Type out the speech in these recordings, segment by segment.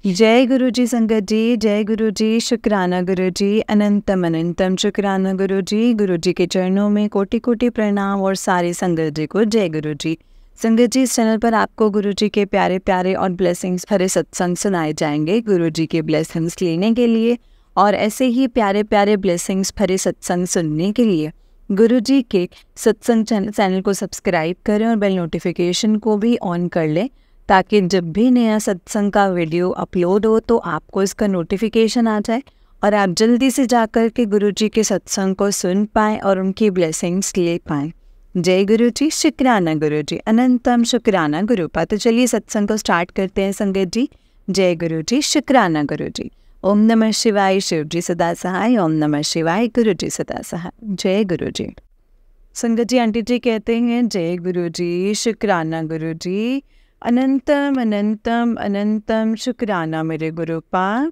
जय गुरु जी संगत जी, जय गुरु जी, शुक्राना गुरु जी, अनंतम अनंतम शुक्राना गुरु जी के चरणों में कोटि कोटि प्रणाम और सारी संगत जी को जय गुरु जी। संगत जी, इस चैनल पर आपको गुरु जी के प्यारे प्यारे और ब्लेसिंग्स भरे सत्संग सुनाए जाएंगे। गुरु जी के ब्लेसिंग्स लेने के लिए और ऐसे ही प्यारे प्यारे ब्लेसिंग्स भरे सत्संग सुनने के लिए गुरु जी के सत्संग चैनल को सब्सक्राइब करें और बेल नोटिफिकेशन को भी ऑन कर लें, ताकि जब भी नया सत्संग का वीडियो अपलोड हो तो आपको इसका नोटिफिकेशन आ जाए और आप जल्दी से जाकर के गुरु जी के सत्संग को सुन पाएँ और उनकी ब्लेसिंग्स ले पाएँ। जय गुरु जी, शुक्राना गुरु जी, अनंतम शुक्राना गुरु पा। तो चलिए सत्संग को स्टार्ट करते हैं संगत जी। जय गुरु जी, शुक्राना गुरु जी। ओम नमः शिवाय, शिव जी सदा सहाय। ओम नमः शिवाय, गुरु जी सदा सहाय। जय गुरु जी। संगत जी, आंटी जी कहते हैं जय गुरु जी, शुक्राना गुरु जी, अनंतम अनंतम अनंतम शुक्राना मेरे गुरु पा।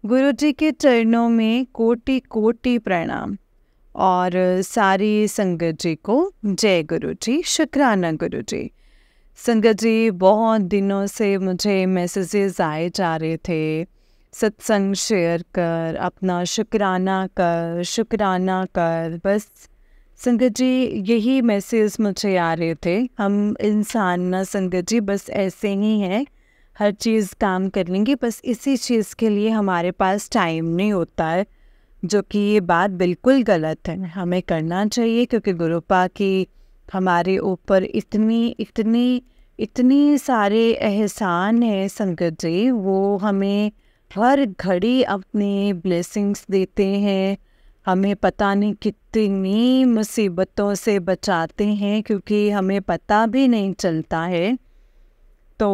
गुरु जी के चरणों में कोटि कोटि प्रणाम और सारी संगत जी को जय गुरु जी, शुक्राना गुरु जी। संगत जी, बहुत दिनों से मुझे मैसेजेस आए जा रहे थे, सत्संग शेयर कर, अपना शुक्राना कर, बस संगत जी यही मैसेज मुझे आ रहे थे। हम इंसान ना संगत जी बस ऐसे ही हैं, हर चीज़ काम करने की, बस इसी चीज़ के लिए हमारे पास टाइम नहीं होता है, जो कि ये बात बिल्कुल गलत है। हमें करना चाहिए क्योंकि गुरुपा की हमारे ऊपर इतनी सारे एहसान है संगत जी। वो हमें हर घड़ी अपने ब्लेसिंग्स देते हैं, हमें पता नहीं कितनी मुसीबतों से बचाते हैं क्योंकि हमें पता भी नहीं चलता है। तो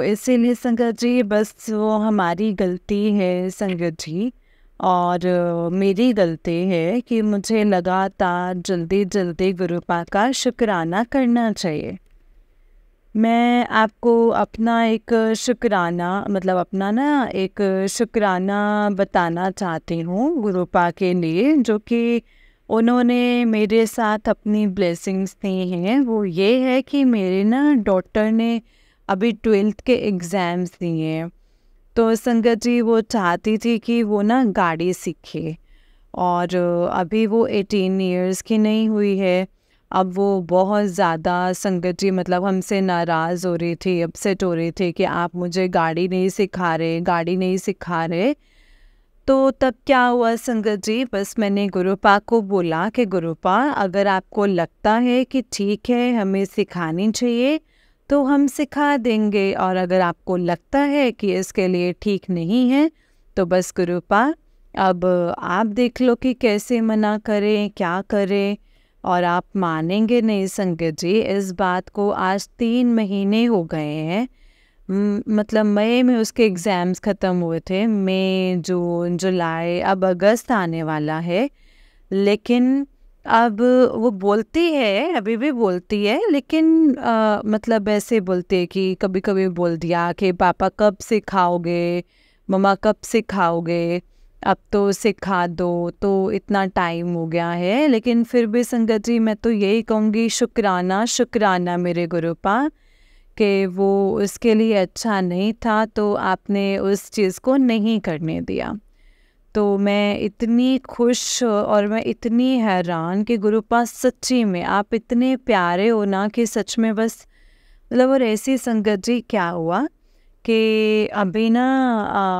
इसीलिए संगत जी बस वो हमारी गलती है संगत जी, और मेरी गलती है कि मुझे लगातार जल्दी जल्दी गुरुपा का शुक्राना करना चाहिए। मैं आपको अपना एक शुक्राना बताना चाहती हूँ गुरुपा के लिए, जो कि उन्होंने मेरे साथ अपनी ब्लेसिंग्स दी हैं। वो ये है कि मेरे ना डॉटर ने अभी 12th के एग्ज़ाम्स दिए हैं, तो संगत जी वो चाहती थी कि वो ना गाड़ी सीखे, और अभी वो 18 इयर्स की नहीं हुई है। अब वो बहुत ज़्यादा संगत जी हमसे नाराज़ हो रही थी, अपसेट हो रही थी कि आप मुझे गाड़ी नहीं सिखा रहे। तो तब क्या हुआ संगत जी, बस मैंने गुरुपा को बोला कि गुरुपा, अगर आपको लगता है कि ठीक है हमें सिखानी चाहिए तो हम सिखा देंगे, और अगर आपको लगता है कि इसके लिए ठीक नहीं है तो बस गुरुपा अब आप देख लो कि कैसे मना करें, क्या करें। और आप मानेंगे नहीं संगत जी, इस बात को आज 3 महीने हो गए हैं। मई में उसके एग्ज़ाम्स ख़त्म हुए थे, मई, जून, जुलाई, अब अगस्त आने वाला है। लेकिन अब वो बोलती है, अभी भी बोलती है, लेकिन ऐसे बोलती है कि कभी कभी बोल दिया कि पापा कब सिखाओगे, मम्मा कब सिखाओगे, अब तो सिखा दो, तो इतना टाइम हो गया है। लेकिन फिर भी संगत जी मैं तो यही कहूँगी, शुक्राना मेरे गुरुपा, कि वो उसके लिए अच्छा नहीं था तो आपने उस चीज़ को नहीं करने दिया। तो मैं इतनी खुश और मैं इतनी हैरान कि गुरुपा सच्ची में आप इतने प्यारे हो ना कि सच में बस और ऐसी संगत जी क्या हुआ कि अभी ना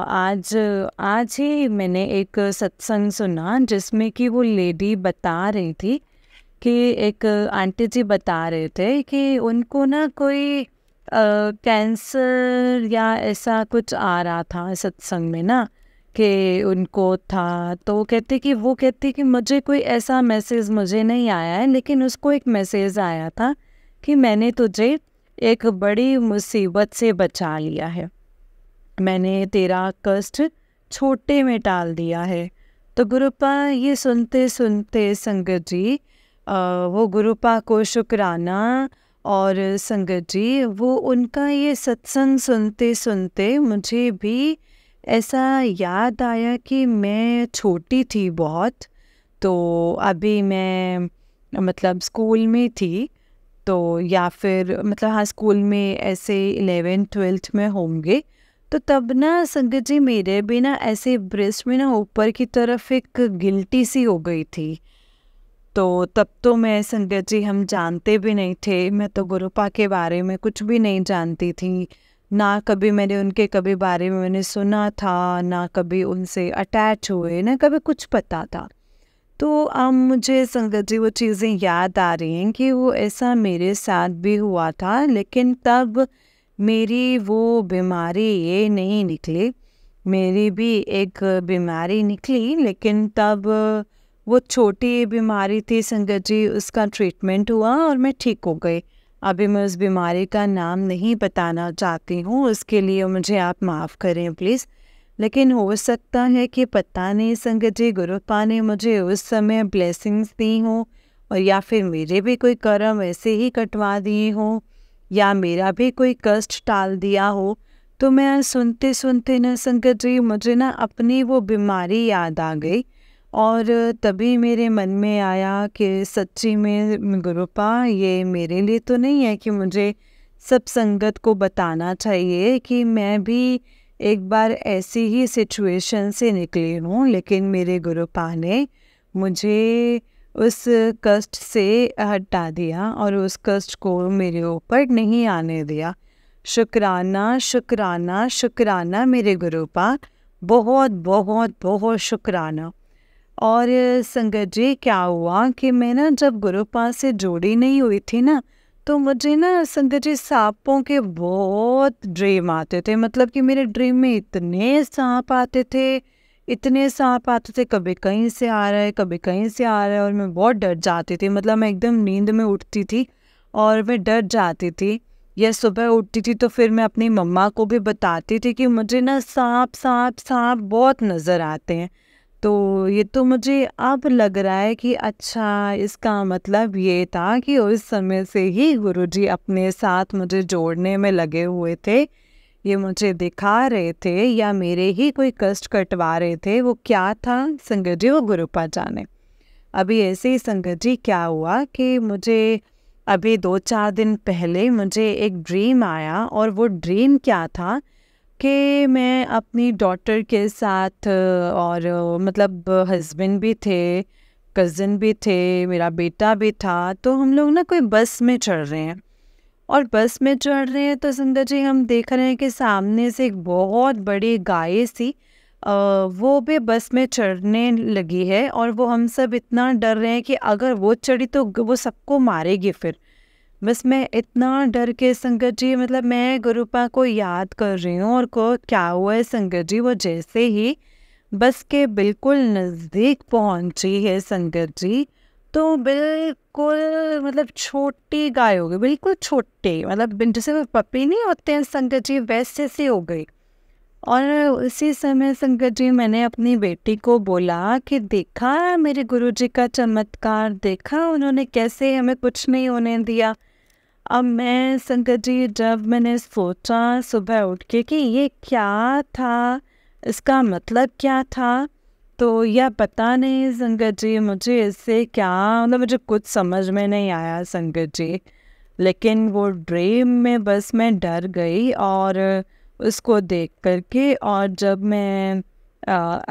आज ही मैंने एक सत्संग सुना जिसमें कि वो लेडी बता रही थी कि एक आंटी जी बता रहे थे कि उनको ना कोई कैंसर या ऐसा कुछ आ रहा था सत्संग में ना, कि उनको था। तो वो कहती कि मुझे कोई ऐसा मैसेज मुझे नहीं आया है, लेकिन उसको एक मैसेज आया था कि मैंने तुझे एक बड़ी मुसीबत से बचा लिया है, मैंने तेरा कष्ट छोटे में टाल दिया है। तो गुरुपा ये सुनते सुनते संगत जी वो गुरुपा को शुक्राना, और संगत जी वो उनका ये सत्संग सुनते सुनते मुझे भी ऐसा याद आया कि मैं छोटी थी बहुत, तो अभी मैं स्कूल में थी, तो या फिर हाँ स्कूल में ऐसे 11th 12th में होंगे। तो तब ना संगत जी मेरे भी ना ऐसे ब्रेस्ट में ना ऊपर की तरफ एक गिल्टी सी हो गई थी। तो तब तो मैं संगत जी हम जानते भी नहीं थे, मैं तो गुरुपा के बारे में कुछ भी नहीं जानती थी। ना कभी मैंने उनके कभी बारे में मैंने सुना था, ना कभी उनसे अटैच हुए, ना कभी कुछ पता था। तो अब मुझे संगत जी वो चीज़ें याद आ रही हैं कि वो ऐसा मेरे साथ भी हुआ था, लेकिन तब मेरी वो बीमारी ये नहीं निकली। मेरी भी एक बीमारी निकली, लेकिन तब वो छोटी बीमारी थी संगत जी, उसका ट्रीटमेंट हुआ और मैं ठीक हो गई। अभी मैं उस बीमारी का नाम नहीं बताना चाहती हूँ, उसके लिए मुझे आप माफ़ करें प्लीज़। लेकिन हो सकता है कि पता नहीं संगत जी गुरुपा ने मुझे उस समय ब्लेसिंग्स दी हों, और या फिर मेरे भी कोई कर्म ऐसे ही कटवा दिए हों, या मेरा भी कोई कष्ट टाल दिया हो। तो मैं सुनते सुनते ना संगत जी मुझे ना अपनी वो बीमारी याद आ गई, और तभी मेरे मन में आया कि सच्ची में गुरुपा ये मेरे लिए तो नहीं है कि मुझे सब संगत को बताना चाहिए कि मैं भी एक बार ऐसी ही सिचुएशन से निकली हूँ, लेकिन मेरे गुरुपा ने मुझे उस कष्ट से हटा दिया और उस कष्ट को मेरे ऊपर नहीं आने दिया। शुक्राना शुक्राना शुक्राना मेरे गुरुपा, बहुत बहुत बहुत शुक्राना। और संगत जी क्या हुआ कि मैं ना जब गुरुपा से जोड़ी नहीं हुई थी ना, तो मुझे ना संगत जी सांपों के बहुत ड्रीम आते थे। मतलब कि मेरे ड्रीम में इतने सांप आते थे, इतने सांप आते थे, कभी कहीं से आ रहा है कभी कहीं से आ रहा है, और मैं बहुत डर जाती थी। मतलब मैं एकदम नींद में उठती थी और मैं डर जाती थी, या सुबह उठती थी तो फिर मैं अपनी मम्मा को भी बताती थी कि मुझे ना सांप सांप सांप बहुत नज़र आते हैं। तो ये तो मुझे अब लग रहा है कि अच्छा, इसका मतलब ये था कि उस समय से ही गुरुजी अपने साथ मुझे जोड़ने में लगे हुए थे। ये मुझे दिखा रहे थे या मेरे ही कोई कष्ट कटवा रहे थे, वो क्या था संगत जी वो गुरुपा जाने। अभी ऐसे ही संगत जी क्या हुआ कि मुझे अभी 2-4 दिन पहले मुझे एक ड्रीम आया, और वो ड्रीम क्या था कि मैं अपनी डॉटर के साथ और मतलब हस्बैंड भी थे, कज़न भी थे, मेरा बेटा भी था, तो हम लोग ना कोई बस में चढ़ रहे हैं। और बस में चढ़ रहे हैं तो सुंदर जी हम देख रहे हैं कि सामने से एक बहुत बड़ी गाय सी वो भी बस में चढ़ने लगी है, और वो हम सब इतना डर रहे हैं कि अगर वो चढ़ी तो वो सबको मारेगी फिर। बस मैं इतना डर के संगत जी, मतलब मैं गुरुपा को याद कर रही हूँ, और को क्या हुआ है संगत जी, वो जैसे ही बस के बिल्कुल नज़दीक पहुँची है संगत जी, तो बिल्कुल मतलब छोटी गाय हो गई, बिल्कुल छोटे, मतलब जैसे वो पपी नहीं होते हैं संगत जी, वैसे सी हो गई। और उसी समय संगत जी मैंने अपनी बेटी को बोला कि देखा मेरे गुरुजी का चमत्कार, देखा उन्होंने कैसे हमें कुछ नहीं होने दिया। अब मैं संगत जी जब मैंने सोचा सुबह उठ के कि ये क्या था, इसका मतलब क्या था, तो यह पता नहीं संगत जी मुझे इससे क्या, मतलब मुझे कुछ समझ में नहीं आया संगत जी। लेकिन वो ड्रीम में बस मैं डर गई, और उसको देख करके, और जब मैं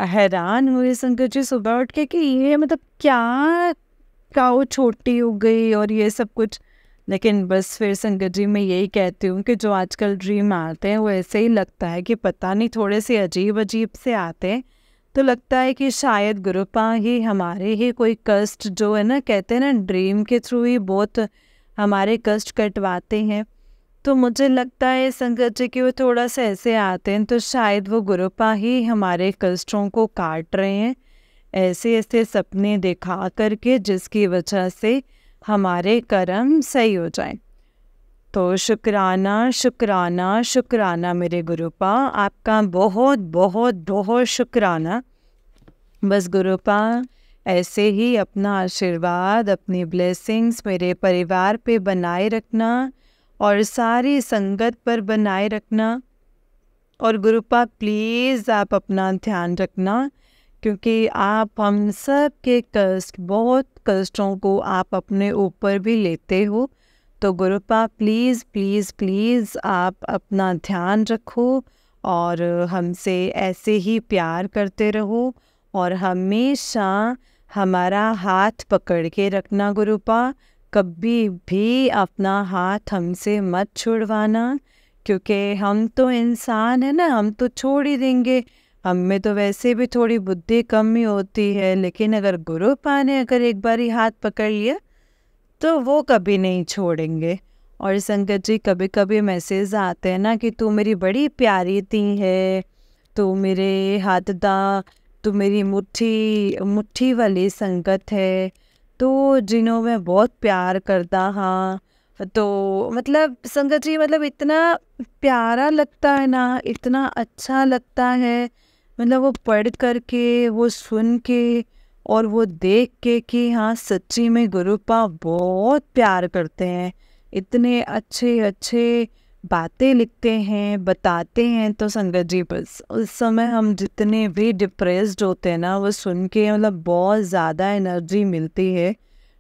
हैरान हुई संगत जी सुबह उठ के कि ये मतलब क्या, काऊ छोटी हो गई और ये सब कुछ। लेकिन बस फिर संगत जी मैं यही कहती हूँ कि जो आजकल ड्रीम आते हैं वो ऐसे ही लगता है कि पता नहीं, थोड़े से अजीब अजीब से आते हैं। तो लगता है कि शायद गुरुपा ही हमारे ही कोई कष्ट, जो है ना कहते हैं ना ड्रीम के थ्रू ही बहुत हमारे कष्ट कटवाते हैं। तो मुझे लगता है संगत जी कि वो थोड़ा सा ऐसे आते हैं, तो शायद वो गुरुपा ही हमारे कष्टों को काट रहे हैं, ऐसे ऐसे सपने दिखा करके, जिसकी वजह से हमारे कर्म सही हो जाएं। तो शुक्राना शुक्राना शुक्राना मेरे गुरुपा, आपका बहुत बहुत बहुत शुक्राना। बस गुरुपा ऐसे ही अपना आशीर्वाद, अपनी ब्लेसिंग्स मेरे परिवार पे बनाए रखना, और सारी संगत पर बनाए रखना। और गुरुपा प्लीज़ आप अपना ध्यान रखना, क्योंकि आप हम सब के कष्ट, बहुत कष्टों को आप अपने ऊपर भी लेते हो। तो गुरुपा प्लीज़ प्लीज़ प्लीज़ आप अपना ध्यान रखो, और हमसे ऐसे ही प्यार करते रहो और हमेशा हमारा हाथ पकड़ के रखना गुरुपा। कभी भी अपना हाथ हमसे मत छुड़वाना, क्योंकि हम तो इंसान है ना, हम तो छोड़ ही देंगे। हम में तो वैसे भी थोड़ी बुद्धि कम ही होती है, लेकिन अगर गुरुपा ने अगर एक बार ही हाथ पकड़ लिया तो वो कभी नहीं छोड़ेंगे। और संगत जी, कभी कभी मैसेज आते हैं ना कि तू मेरी बड़ी प्यारी थी है, तू मेरे हाथ दा, तू मेरी मुट्ठी मुट्ठी वाली संगत है, तो जिन्हों मैं बहुत प्यार करता हाँ। तो मतलब संगत जी, मतलब इतना प्यारा लगता है ना, इतना अच्छा लगता है, मतलब वो पढ़ करके, वो सुन के और वो देख के कि हाँ सच्ची में गुरुपा बहुत प्यार करते हैं, इतने अच्छे अच्छे बातें लिखते हैं, बताते हैं। तो संगत जी, बस उस समय हम जितने भी डिप्रेस्ड होते हैं ना, वो सुन के मतलब बहुत ज़्यादा एनर्जी मिलती है।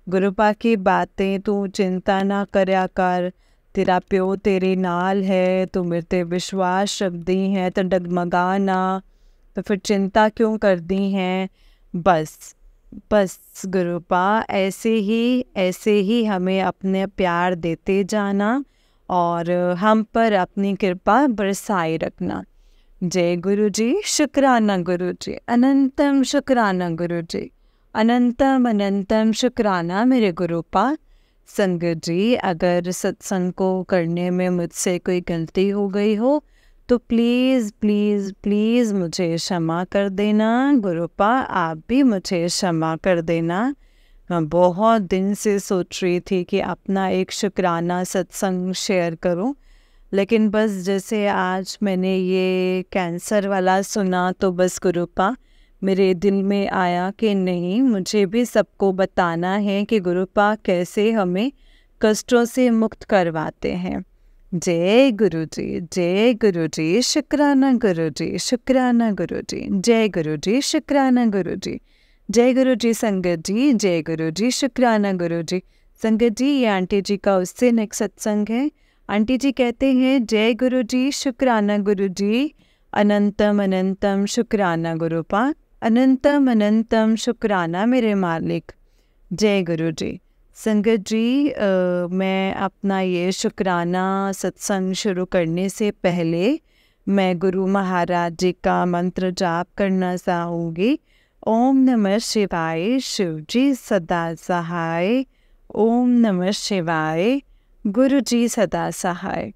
गुरुपा की बातें, तू चिंता ना करया कर, तेरा प्यो तेरे नाल है, तू मेरे ते विश्वास रखदी है, तो डगमगा ना, तो फिर चिंता क्यों कर दी हैं। बस बस गुरुपा ऐसे ही हमें अपने प्यार देते जाना और हम पर अपनी कृपा बरसाए रखना। जय गुरु जी, शुक्राना गुरु जी, अनंतम शुक्राना गुरु जी, अनंतम अनंतम शुक्राना मेरे गुरुपा। संगत जी, अगर सत्संग को करने में मुझसे कोई गलती हो गई हो तो प्लीज़ प्लीज़ प्लीज़ मुझे क्षमा कर देना। गुरुपा, आप भी मुझे क्षमा कर देना। मैं बहुत दिन से सोच रही थी कि अपना एक शुक्राना सत्संग शेयर करूं, लेकिन बस जैसे आज मैंने ये कैंसर वाला सुना तो बस गुरुपा मेरे दिल में आया कि नहीं, मुझे भी सबको बताना है कि गुरुपा कैसे हमें कष्टों से मुक्त करवाते हैं। जय गुरु जी, जय गुरु जी, शुक्राना गुरु जी, शुक्राना गुरु जी, जय गुरु जी, शुक्राना गुरु जी, जय गुरु जी। संगत जी, जय गुरु जी, शुक्राना गुरु जी। संगत जी, ये आंटी जी का उससे नेक्स्ट सत्संग है। आंटी जी कहते हैं, जय गुरु जी, शुक्राना गुरु जी, अनंतम अनंतम शुक्राना गुरुपा, अनंतम अनंतम शुक्राना मेरे मालिक। जय गुरु जी। संगत जी, मैं अपना ये शुक्राना सत्संग शुरू करने से पहले मैं गुरु महाराज जी का मंत्र जाप करना चाहूँगी। ओम नमः शिवाय, शिव जी सदा सहाय। ओम नमः शिवाय, गुरु जी सदा सहाय।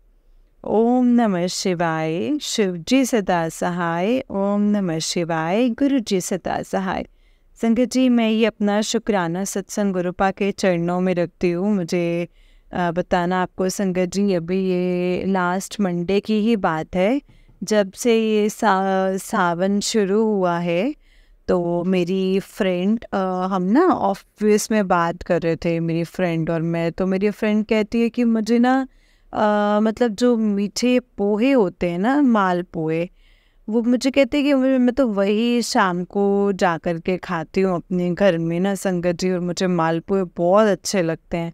ओम नमः शिवाय, शिव जी सदा सहाय। ओम नमः शिवाय, गुरु जी सदा सहाय। संगत जी, मैं ये अपना शुक्राना सत्संग गुरुपा के चरणों में रखती हूँ। मुझे बताना आपको संगत जी, अभी ये लास्ट मंडे की ही बात है, जब से ये सावन शुरू हुआ है। तो मेरी फ्रेंड, हम ना ऑफिस में बात कर रहे थे, मेरी फ्रेंड और मैं। तो मेरी फ्रेंड कहती है कि मुझे ना मतलब जो मीठे पोहे होते हैं ना, माल पोहे, वो मुझे कहते हैं कि मैं तो वही शाम को जा कर के खाती हूँ अपने घर में ना संगत जी, और मुझे मालपुए बहुत अच्छे लगते हैं।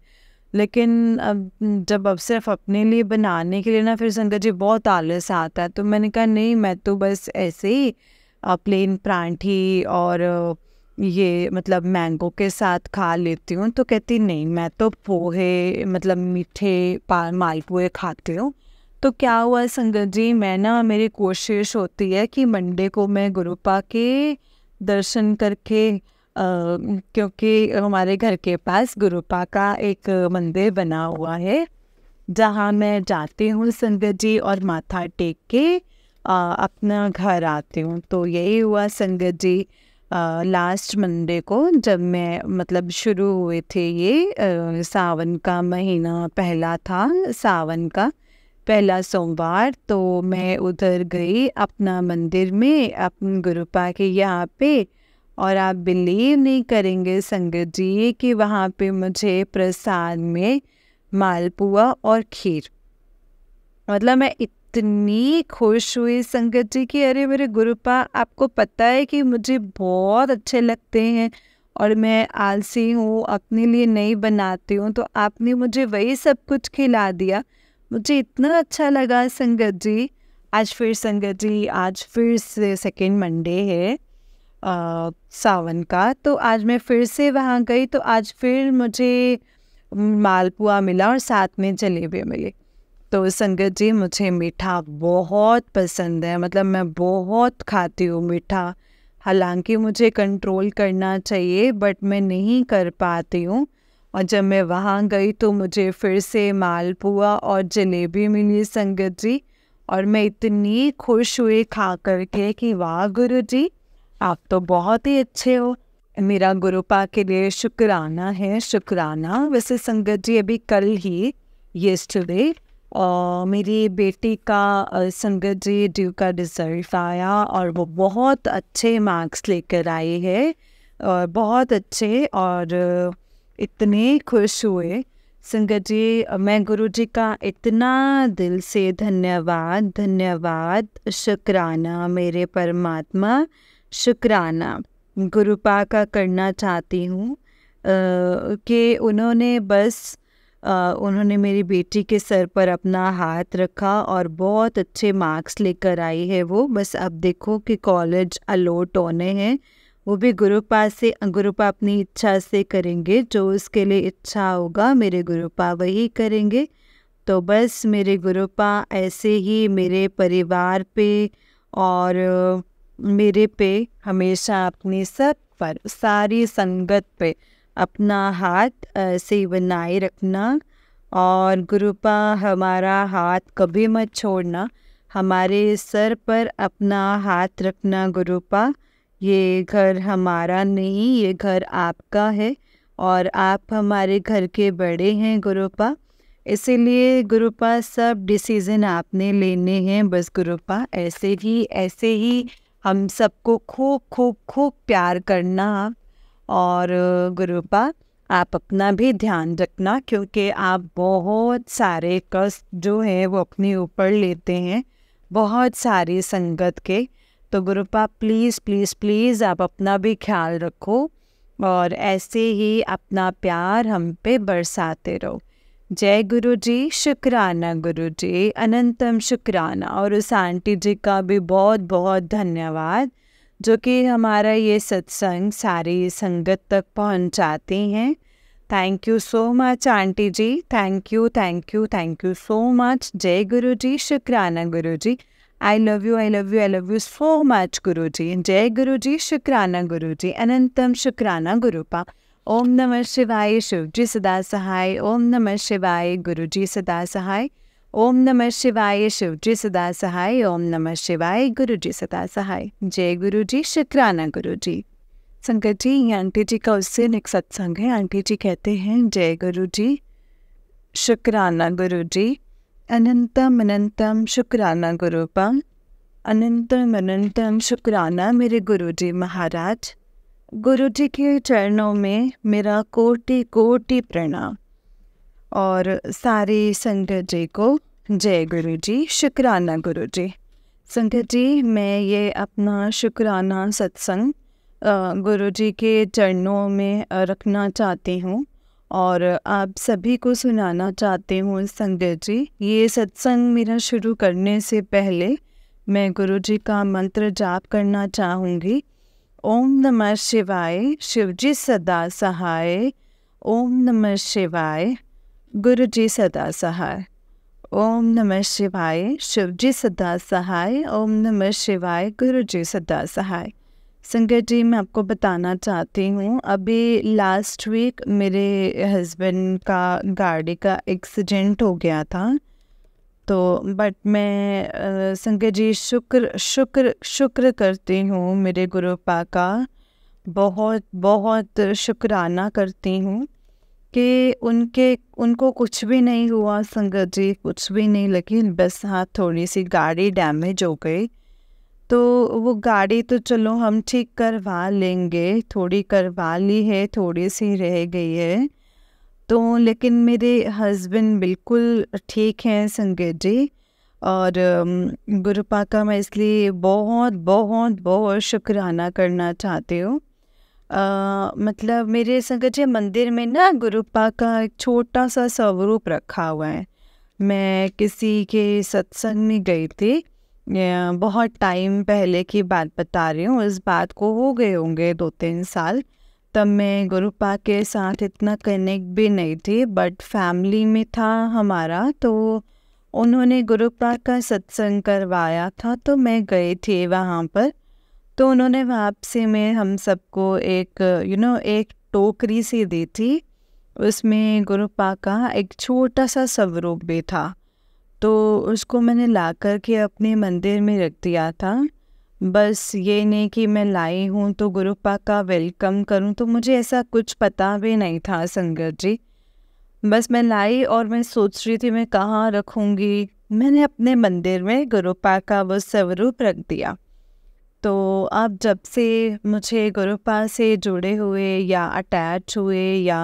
लेकिन अब सिर्फ अपने लिए बनाने के लिए ना, फिर संगत जी बहुत आलस आता है। तो मैंने कहा नहीं, मैं तो बस ऐसे ही प्लेन परांठी और ये मतलब मैंगो के साथ खा लेती हूँ। तो कहती नहीं, मैं तो पोहे मतलब मीठे मालपुए खाती हूँ। तो क्या हुआ संगत जी, मैं ना, मेरी कोशिश होती है कि मंडे को मैं गुरुपा के दर्शन करके, क्योंकि हमारे घर के पास गुरुपा का एक मंदिर बना हुआ है, जहाँ मैं जाती हूँ संगत जी और माथा टेक के अपना घर आती हूँ। तो यही हुआ संगत जी, लास्ट मंडे को जब मैं मतलब शुरू हुए थे ये सावन का महीना, पहला था सावन का पहला सोमवार, तो मैं उधर गई अपना मंदिर में अपने गुरुपा के यहाँ पे। और आप बिलीव नहीं करेंगे संगत जी कि वहाँ पे मुझे प्रसाद में मालपुआ और खीर, मतलब मैं इतनी खुश हुई संगत जी कि अरे मेरे गुरुपा, आपको पता है कि मुझे बहुत अच्छे लगते हैं और मैं आलसी हूँ, अपने लिए नहीं बनाती हूँ, तो आपने मुझे वही सब कुछ खिला दिया। मुझे इतना अच्छा लगा संगत जी। आज फिर संगत जी, आज फिर से सेकेंड मंडे है सावन का। तो आज मैं फिर से वहाँ गई, तो आज फिर मुझे मालपुआ मिला और साथ में जलेबी मिली। तो संगत जी, मुझे मीठा बहुत पसंद है, मतलब मैं बहुत खाती हूँ मीठा। हालांकि मुझे कंट्रोल करना चाहिए बट मैं नहीं कर पाती हूँ। और जब मैं वहाँ गई तो मुझे फिर से मालपुआ और जलेबी मिली संगत जी, और मैं इतनी खुश हुई खा करके कि वाह गुरुजी, आप तो बहुत ही अच्छे हो। मेरा गुरुपा के लिए शुक्राना है, शुक्राना। वैसे संगत जी, अभी कल ही येस्टरडे मेरी बेटी का संगत जी ड्यू का रिजल्ट आया और वो बहुत अच्छे मार्क्स लेकर आई है, और बहुत अच्छे, और इतने खुश हुए संगत जी। मैं गुरुजी का इतना दिल से धन्यवाद, धन्यवाद, शुक्राना मेरे परमात्मा, शुक्राना गुरुपा का करना चाहती हूँ कि उन्होंने बस उन्होंने मेरी बेटी के सर पर अपना हाथ रखा और बहुत अच्छे मार्क्स लेकर आई है वो। बस अब देखो कि कॉलेज अलॉट होने हैं, वो भी गुरुपा अपनी इच्छा से करेंगे। जो उसके लिए इच्छा होगा मेरे गुरुपा वही करेंगे। तो बस मेरे गुरुपा ऐसे ही मेरे परिवार पे और मेरे पे हमेशा अपनी सब पर, सारी संगत पे अपना हाथ ऐसे ही बनाए रखना। और गुरुपा हमारा हाथ कभी मत छोड़ना, हमारे सर पर अपना हाथ रखना गुरुपा। ये घर हमारा नहीं, ये घर आपका है और आप हमारे घर के बड़े हैं गुरुपा। इसीलिए गुरुपा सब डिसीज़न आपने लेने हैं। बस गुरुपा ऐसे ही हम सबको खूब खूब खूब प्यार करना। और गुरुपा, आप अपना भी ध्यान रखना, क्योंकि आप बहुत सारे कष्ट जो हैं वो अपने ऊपर लेते हैं, बहुत सारी संगत के। तो गुरुपा प्लीज़ प्लीज़ प्लीज़ आप अपना भी ख्याल रखो और ऐसे ही अपना प्यार हम पे बरसाते रहो। जय गुरु जी, शुक्राना गुरु जी, अनंतम शुक्राना। और उस आंटी जी का भी बहुत बहुत धन्यवाद जो कि हमारा ये सत्संग सारी संगत तक पहुंचाती हैं। Thank you so much aunty ji, thank you thank you thank you so much. जय गुरु जी, शुक्राना Guru ji, I love you I love you I love you so much Guru ji. जय गुरु जी, शुक्राना गुरु जी, अनंतम शुक्राना गुरुपा। ओम नमः शिवाय, शिव जी सदा सहाय। ओम नमः शिवाय, गुरु जी सदा सहाय। ओम नमः शिवाय, शिव जी सदा सहाय। ओम नमः शिवाय, गुरु जी सदा सहाय। जय गुरु जी, शुक्राना गुरु जी। संगत जी, ये आंटी जी का उससे नेक्स्ट सत्संग है। आंटी जी कहते हैं, जय गुरु जी, शुक्राना गुरु जी, अनंतम अनंतम शुक्राना गुरुपा, अनंतम अनंतम शुक्राना मेरे गुरु जी महाराज। गुरु जी के चरणों में मेरा कोटि कोटि प्रणाम। और सारी संगत जी को जय गुरु जी, शुक्राना गुरु जी। संगत जी, मैं ये अपना शुक्राना सत्संग गुरु जी के चरणों में रखना चाहती हूँ और आप सभी को सुनाना चाहती हूँ। संगत जी, ये सत्संग मेरा शुरू करने से पहले मैं गुरु जी का मंत्र जाप करना चाहूँगी। ओम नमः शिवाय, शिव जी सदा सहाय। ओम नमः शिवाय, गुरु जी सदा सहाय। ओम नमः शिवाय, शिव जी सदा सहाय। ओम नमः शिवाय, गुरु जी सदा सहाय। संगत जी, मैं आपको बताना चाहती हूँ, अभी लास्ट वीक मेरे हस्बैंड का गाड़ी का एक्सीडेंट हो गया था। तो बट मैं संगत जी शुक्र शुक्र शुक्र करती हूँ मेरे गुरुपा का, बहुत बहुत शुक्राना करती हूँ कि उनको कुछ भी नहीं हुआ। संगत जी, कुछ भी नहीं लगी, बस हाँ थोड़ी सी गाड़ी डैमेज हो गई। तो वो गाड़ी तो चलो हम ठीक करवा लेंगे, थोड़ी करवा ली है, थोड़ी सी रह गई है तो, लेकिन मेरे हस्बैंड बिल्कुल ठीक हैं संगत जी। और गुरुपा का मैं इसलिए बहुत बहुत बहुत शुक्राना करना चाहती हूँ। मतलब मेरे संगत जी मंदिर में ना गुरुपा का एक छोटा सा स्वरूप रखा हुआ है। मैं किसी के सत्संग में गई थी बहुत टाइम पहले की बात बता रही हूँ। इस बात को हो गए होंगे 2-3 साल। तब मैं गुरुपा के साथ इतना कनेक्ट भी नहीं थी, बट फैमिली में था हमारा, तो उन्होंने गुरुपा का सत्संग करवाया था, तो मैं गई थी वहाँ पर। तो उन्होंने वापसी में हम सबको एक एक टोकरी सी दी थी। उसमें गुरुपा का एक छोटा सा स्वरूप भी था, तो उसको मैंने ला कर के अपने मंदिर में रख दिया था। बस ये नहीं कि मैं लाई हूँ तो गुरुपा का वेलकम करूँ, तो मुझे ऐसा कुछ पता भी नहीं था संगत जी। बस मैं लाई और मैं सोच रही थी मैं कहाँ रखूँगी। मैंने अपने मंदिर में गुरुपा का वो स्वरूप रख दिया। तो अब जब से मुझे गुरुपा से जुड़े हुए या अटैच हुए या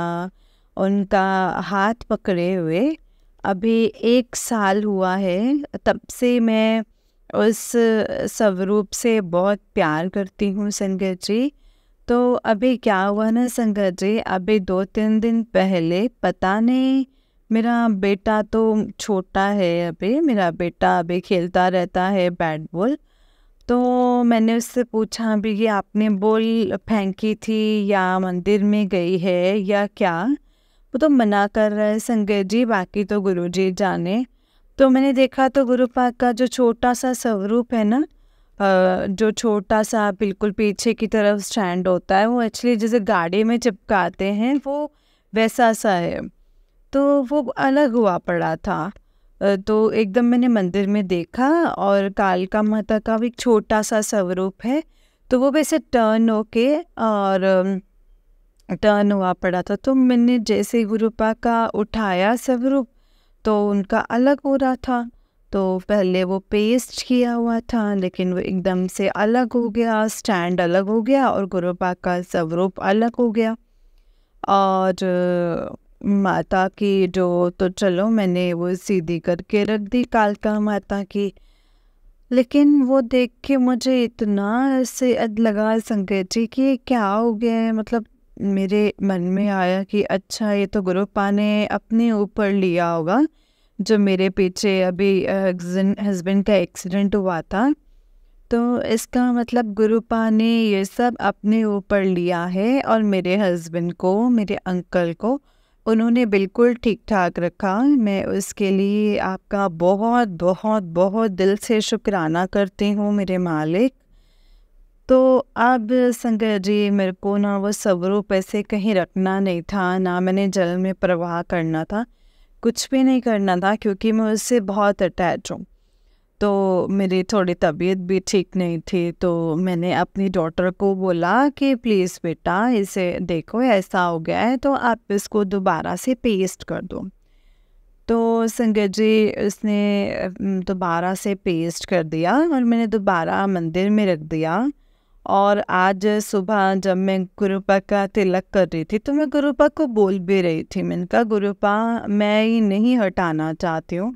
उनका हाथ पकड़े हुए अभी 1 साल हुआ है, तब से मैं उस स्वरूप से बहुत प्यार करती हूँ संगत जी। तो अभी क्या हुआ ना संगत जी, अभी 2-3 दिन पहले पता नहीं, मेरा बेटा तो छोटा है, अभी मेरा बेटा अभी खेलता रहता है बैट बॉल। तो मैंने उससे पूछा भी कि आपने बॉल फेंकी थी या मंदिर में गई है या क्या। वो तो मना कर रहा है संगत जी, बाकी तो गुरुजी जाने। तो मैंने देखा तो गुरुपा का जो छोटा सा स्वरूप है ना, जो छोटा सा बिल्कुल पीछे की तरफ स्टैंड होता है, वो एक्चुअली जैसे गाड़ी में चिपकाते हैं वो वैसा सा है। तो वो अलग हुआ पड़ा था। तो एकदम मैंने मंदिर में देखा और कालिका माता का भी एक छोटा सा स्वरूप है, तो वो वैसे टर्न होके और टर्न हुआ पड़ा था। तो मैंने जैसे गुरुपा का उठाया स्वरूप तो उनका अलग हो रहा था। तो पहले वो पेस्ट किया हुआ था, लेकिन वो एकदम से अलग हो गया, स्टैंड अलग हो गया और गुरुपा का स्वरूप अलग हो गया। और माता की जो, तो चलो मैंने वो सीधी करके रख दी कालिका माता की। लेकिन वो देख के मुझे इतना ऐसे लगा संकेत जी कि क्या हो गया है। मतलब मेरे मन में आया कि अच्छा ये तो गुरुपा ने अपने ऊपर लिया होगा, जो मेरे पीछे अभी हस्बैंड का एक्सीडेंट हुआ था। तो इसका मतलब गुरुपा ने ये सब अपने ऊपर लिया है और मेरे हस्बैंड को, मेरे अंकल को उन्होंने बिल्कुल ठीक ठाक रखा। मैं उसके लिए आपका बहुत बहुत बहुत दिल से शुक्राना करती हूँ मेरे मालिक। तो अब संगत जी मेरे को ना वो स्वरूप ऐसे कहीं रखना नहीं था, ना मैंने जल में प्रवाह करना था, कुछ भी नहीं करना था, क्योंकि मैं उससे बहुत अटैच हूँ। तो मेरी थोड़ी तबीयत भी ठीक नहीं थी, तो मैंने अपनी डॉटर को बोला कि प्लीज़ बेटा इसे देखो ऐसा हो गया है, तो आप इसको दोबारा से पेस्ट कर दो। तो संगत जी उसने दोबारा से पेस्ट कर दिया और मैंने दोबारा मंदिर में रख दिया। और आज सुबह जब मैं गुरुपा का तिलक कर रही थी तो मैं गुरुपा को बोल भी रही थी, मैंने कहा गुरुपा मैं ये नहीं हटाना चाहती हूँ,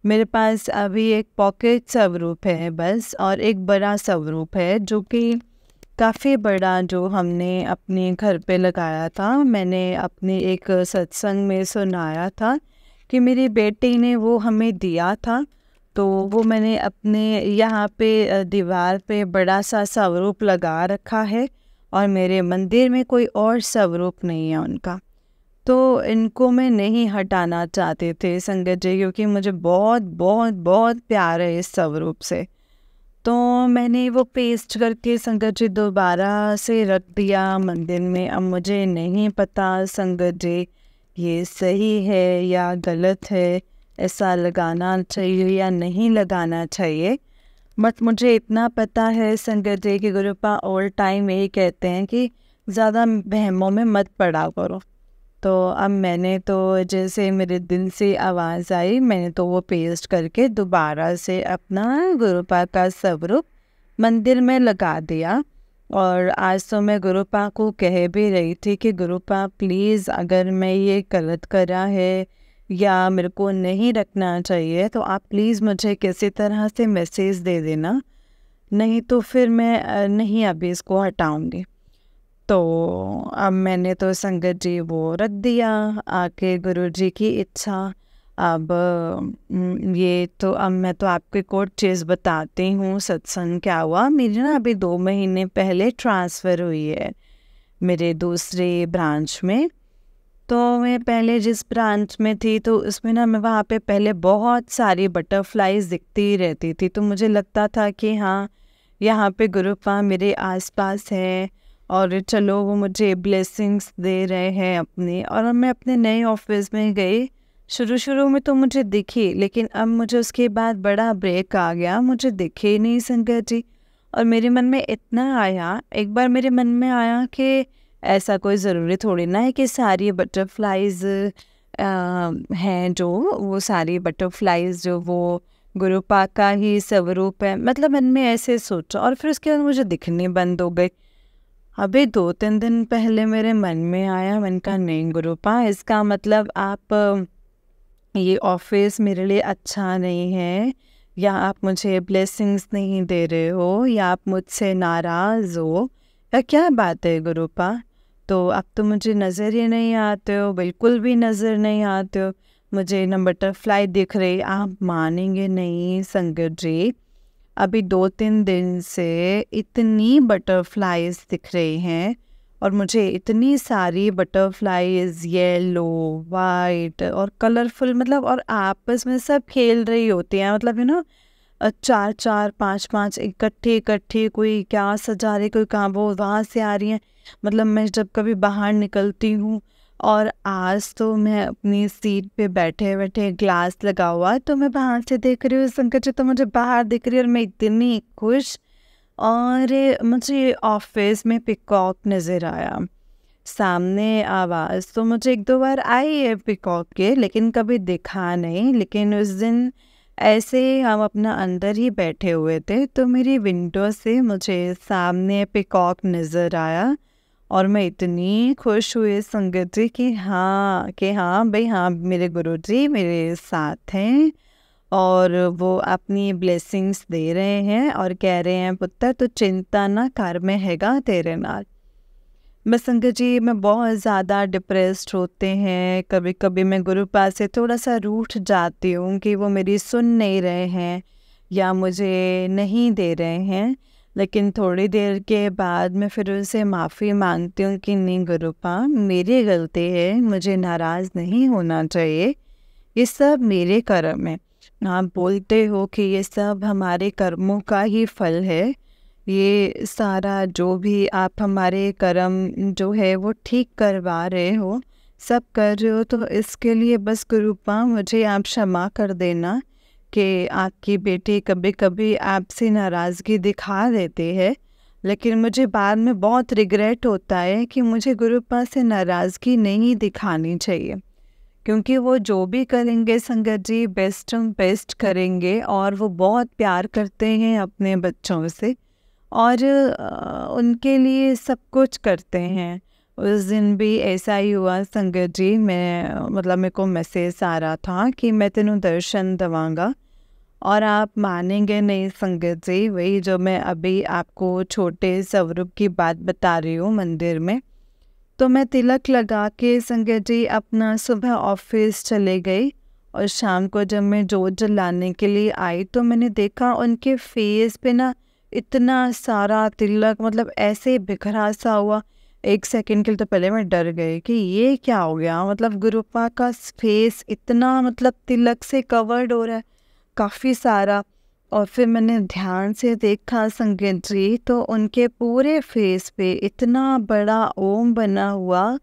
मेरे पास अभी एक पॉकेट स्वरूप है बस, और एक बड़ा स्वरूप है जो कि काफ़ी बड़ा, जो हमने अपने घर पे लगाया था। मैंने अपने एक सत्संग में सुनाया था कि मेरी बेटी ने वो हमें दिया था, तो वो मैंने अपने यहाँ पे दीवार पे बड़ा सा स्वरूप लगा रखा है और मेरे मंदिर में कोई और स्वरूप नहीं है उनका। तो इनको मैं नहीं हटाना चाहते थे संगत जी, क्योंकि मुझे बहुत बहुत बहुत प्यार है इस स्वरूप से। तो मैंने वो पेस्ट करके संगत जी दोबारा से रख दिया मंदिर में। अब मुझे नहीं पता संगत जी ये सही है या गलत है, ऐसा लगाना चाहिए या नहीं लगाना चाहिए, बट मुझे इतना पता है संगत जी कि गुरुपा ऑल टाइम यही कहते हैं कि ज़्यादा वहमों में मत पड़ा करो। तो अब मैंने तो जैसे मेरे दिल से आवाज़ आई, मैंने तो वो पेस्ट करके दोबारा से अपना गुरुपा का स्वरूप मंदिर में लगा दिया। और आज तो मैं गुरुपा को कह भी रही थी कि गुरुपा प्लीज़ अगर मैं ये गलत करा है या मेरे को नहीं रखना चाहिए तो आप प्लीज़ मुझे किसी तरह से मैसेज दे देना, नहीं तो फिर मैं नहीं अभी इसको हटाऊँगी। तो अब मैंने तो संगत जी वो रख दिया, आके गुरुजी की इच्छा। अब ये तो अब मैं तो आपको एक और चीज़ बताती हूँ सत्संग क्या हुआ। मेरी ना अभी 2 महीने पहले ट्रांसफ़र हुई है मेरे दूसरे ब्रांच में। तो मैं पहले जिस ब्रांच में थी तो उसमें ना मैं वहाँ पे पहले बहुत सारी बटरफ्लाइज दिखती ही रहती थी। तो मुझे लगता था कि हाँ, यहाँ पे गुरुपा मेरे आसपास है और चलो वो मुझे ब्लेसिंग्स दे रहे हैं अपने। और मैं अपने नए ऑफिस में गई। शुरू शुरू में तो मुझे दिखी, लेकिन अब मुझे उसके बाद बड़ा ब्रेक आ गया, मुझे दिखे ही नहीं संगत जी। और मेरे मन में इतना आया, एक बार मेरे मन में आया कि ऐसा कोई ज़रूरी थोड़ी ना है कि सारी बटरफ्लाइज हैं, जो वो सारी बटरफ्लाइज जो वो गुरुपा का ही स्वरूप है। मतलब मन में ऐसे सोचा और फिर उसके बाद मुझे दिखनी बंद हो गई। अभी 2-3 दिन पहले मेरे मन में आया, मन का नहीं गुरुपा, इसका मतलब आप ये ऑफिस मेरे लिए अच्छा नहीं है, या आप मुझे ब्लेसिंग्स नहीं दे रहे हो, या आप मुझसे नाराज़ हो, या क्या बात है गुरुपा। तो अब तो मुझे नज़र ही नहीं आते हो, बिल्कुल भी नज़र नहीं आते हो। मुझे ना बटरफ्लाई दिख रही, आप मानेंगे नहीं संगत जी, अभी 2-3 दिन से इतनी बटरफ्लाइज दिख रही हैं। और मुझे इतनी सारी बटरफ्लाइज येलो, वाइट और कलरफुल, मतलब और आपस में सब खेल रही होती हैं। मतलब चार चार पांच पांच इकट्ठी इकट्ठी, कोई क्या सजा रही, कोई कहाँ वो वहाँ से आ रही हैं। मतलब मैं जब कभी बाहर निकलती हूँ, और आज तो मैं अपनी सीट पे बैठे बैठे ग्लास लगा हुआ है तो मैं बाहर से देख रही हूँ संकट जी, तो मुझे बाहर दिख रही है और मैं इतनी खुश। और मुझे ऑफिस में पिकॉक नज़र आया सामने। आवाज़ तो मुझे 1-2 बार आई है पिकॉक के, लेकिन कभी दिखा नहीं। लेकिन उस दिन ऐसे ही हम अपना अंदर ही बैठे हुए थे, तो मेरी विंडो से मुझे सामने पिकॉक नज़र आया और मैं इतनी खुश हुई संगत जी कि हाँ भाई, हाँ मेरे गुरुजी मेरे साथ हैं और वो अपनी ब्लेसिंग्स दे रहे हैं और कह रहे हैं पुत्र तू चिंता ना कर, मैं हैगा तेरे नाल। बस संगत जी, मैं बहुत ज़्यादा डिप्रेस्ड होते हैं, कभी कभी मैं गुरु पास से थोड़ा सा रूठ जाती हूँ कि वो मेरी सुन नहीं रहे हैं या मुझे नहीं दे रहे हैं। लेकिन थोड़ी देर के बाद मैं फिर उनसे माफ़ी मांगती हूँ कि नहीं गुरुपा, मेरी गलती है, मुझे नाराज़ नहीं होना चाहिए, ये सब मेरे कर्म है। आप बोलते हो कि ये सब हमारे कर्मों का ही फल है, ये सारा जो भी आप हमारे कर्म जो है वो ठीक करवा रहे हो, सब कर रहे हो, तो इसके लिए बस गुरुपा मुझे आप क्षमा कर देना कि आपकी बेटी कभी कभी आपसे नाराज़गी दिखा देती है। लेकिन मुझे बाद में बहुत रिग्रेट होता है कि मुझे गुरुपा से नाराज़गी नहीं दिखानी चाहिए, क्योंकि वो जो भी करेंगे संगत जी बेस्ट बेस्ट करेंगे और वो बहुत प्यार करते हैं अपने बच्चों से और उनके लिए सब कुछ करते हैं। उस दिन भी ऐसा ही हुआ संगत जी, मैं मतलब मेरे को मैसेज आ रहा था कि मैं तेनों दर्शन दवांगा, और आप मानेंगे नहीं संगत जी, वही जो मैं अभी आपको छोटे स्वरूप की बात बता रही हूँ मंदिर में। तो मैं तिलक लगा के संगत जी अपना सुबह ऑफिस चले गई, और शाम को जब मैं जोत जलाने के लिए आई तो मैंने देखा उनके फेस पे ना इतना सारा तिलक, मतलब ऐसे बिखरा सा हुआ। 1 सेकंड के लिए तो पहले मैं डर गई कि ये क्या हो गया, मतलब गुरुपा का फेस इतना मतलब तिलक से कवर्ड हो रहा है काफ़ी सारा। और फिर मैंने ध्यान से देखा संगत जी, तो उनके पूरे फेस पे इतना बड़ा ओम बना हुआ,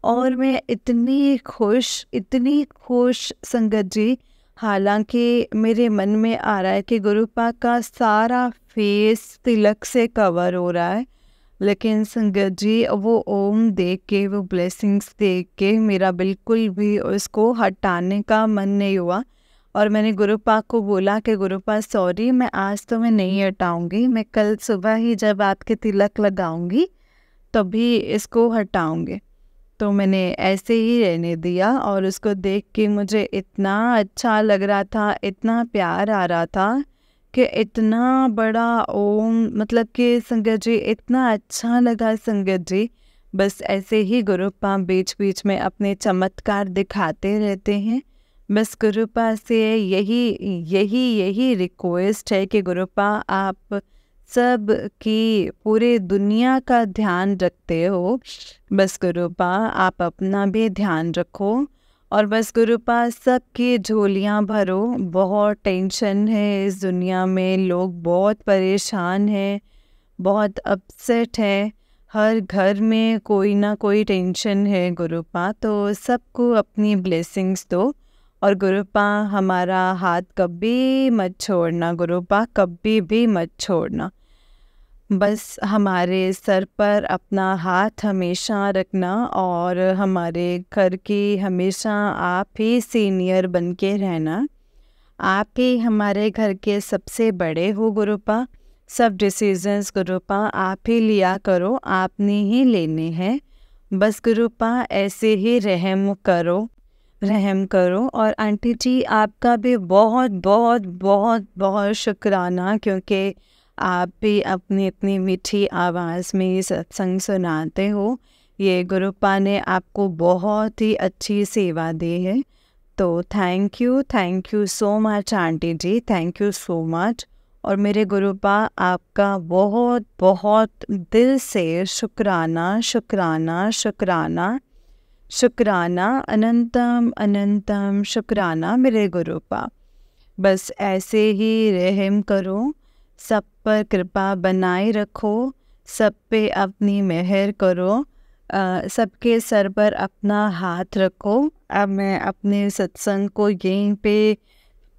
और मैं इतनी खुश संगत जी। हालांकि मेरे मन में आ रहा है कि गुरुपा का सारा फेस तिलक से कवर हो रहा है, लेकिन संगत जी वो ओम देख के, वो ब्लेसिंग्स देख के मेरा बिल्कुल भी उसको हटाने का मन नहीं हुआ। और मैंने गुरुपा को बोला कि गुरुपा सॉरी, मैं आज तो मैं नहीं हटाऊंगी, मैं कल सुबह ही जब आपके तिलक लगाऊंगी तभी इसको हटाऊंगी। तो मैंने ऐसे ही रहने दिया, और उसको देख के मुझे इतना अच्छा लग रहा था, इतना प्यार आ रहा था कि इतना बड़ा ओम, मतलब कि संगत जी इतना अच्छा लगा संगत जी। बस ऐसे ही गुरुपा बीच बीच में अपने चमत्कार दिखाते रहते हैं। बस गुरुपा से यही यही यही रिक्वेस्ट है कि गुरुपा आप सब की पूरे दुनिया का ध्यान रखते हो। बस गुरुपा आप अपना भी ध्यान रखो और बस गुरुपा सबकी झोलियाँ भरो। बहुत टेंशन है इस दुनिया में, लोग बहुत परेशान हैं, बहुत अपसेट है, हर घर में कोई ना कोई टेंशन है गुरुपा। तो सबको अपनी ब्लेसिंग्स दो और गुरुपा हमारा हाथ कभी मत छोड़ना गुरुपा, कभी भी मत छोड़ना। बस हमारे सर पर अपना हाथ हमेशा रखना और हमारे घर की हमेशा आप ही सीनियर बन के रहना। आप ही हमारे घर के सबसे बड़े हो गुरुपा। सब डिसीजंस गुरुपा आप ही लिया करो, आपने ही लेने हैं। बस गुरुपा ऐसे ही रहम करो। और आंटी जी आपका भी बहुत बहुत बहुत बहुत शुक्राना, क्योंकि आप भी अपनी अपनी मीठी आवाज़ में ये सत्संग सुनाते हो। ये गुरुपा ने आपको बहुत ही अच्छी सेवा दी है। तो thank you so much aunty ji, thank you so much. और मेरे गुरुपा आपका बहुत बहुत दिल से शुक्राना शुक्राना शुक्राना शुक्राना, अनंतम अनंतम शुक्राना मेरे गुरुपा। बस ऐसे ही रहम करो, सब पर कृपा बनाए रखो, सब पे अपनी मेहर करो, सबके सर पर अपना हाथ रखो। अब मैं अपने सत्संग को यहीं पे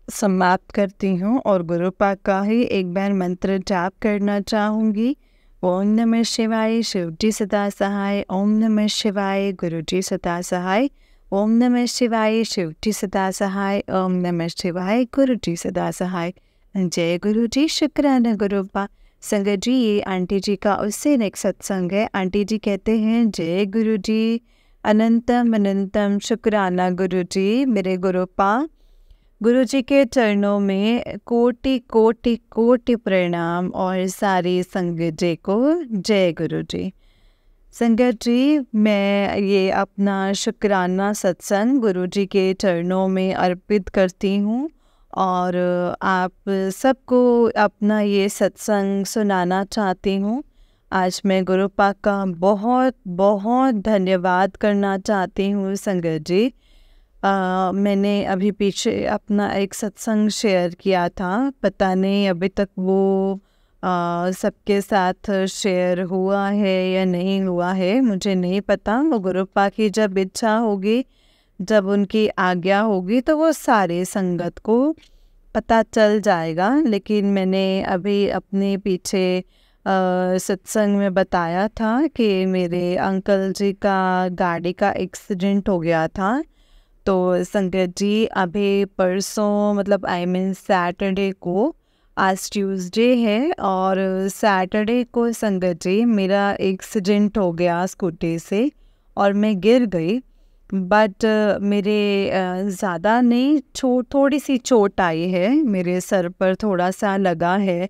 समाप्त करती हूँ और गुरुपा का ही एक बार मंत्र जाप करना चाहूँगी। ओम नमः शिवाय, शिवजी सदा सहाय। ओम नमः शिवाय, गुरुजी सदा सहाय। ओम नमः शिवाय, शिवजी सदा सहाय। ओम नमः शिवाय, गुरुजी सदा सहाय। जय गुरु जी, शुक्राना गुरुपा। संगत जी, ये आंटी जी का उससे नेक्स्ट सत्संग है। आंटी जी कहते हैं, जय गुरु जी, अनंतम अनंतम शुक्राना गुरु जी मेरे गुरुपा। गुरु जी के चरणों में कोटि कोटि कोटि प्रणाम और सारी संगत जी को जय गुरु जी। संगत जी, मैं ये अपना शुक्राना सत्संग गुरु जी के चरणों में अर्पित करती हूँ और आप सबको अपना ये सत्संग सुनाना चाहती हूँ। आज मैं गुरुपा का बहुत बहुत धन्यवाद करना चाहती हूँ संगत जी। मैंने अभी पीछे अपना एक सत्संग शेयर किया था, पता नहीं अभी तक वो सबके साथ शेयर हुआ है या नहीं हुआ है, मुझे नहीं पता। वो गुरुपा की जब इच्छा होगी, जब उनकी आज्ञा होगी तो वो सारे संगत को पता चल जाएगा। लेकिन मैंने अभी अपने पीछे सत्संग में बताया था कि मेरे अंकल जी का गाड़ी का एक्सीडेंट हो गया था। तो संगत जी, अभी परसों मतलब आई मीन सैटरडे को, आज ट्यूसडे है और सैटरडे को संगत जी मेरा एक्सीडेंट हो गया स्कूटी से और मैं गिर गई। बट मेरे ज़्यादा नहीं, थोड़ी सी चोट आई है, मेरे सर पर थोड़ा सा लगा है,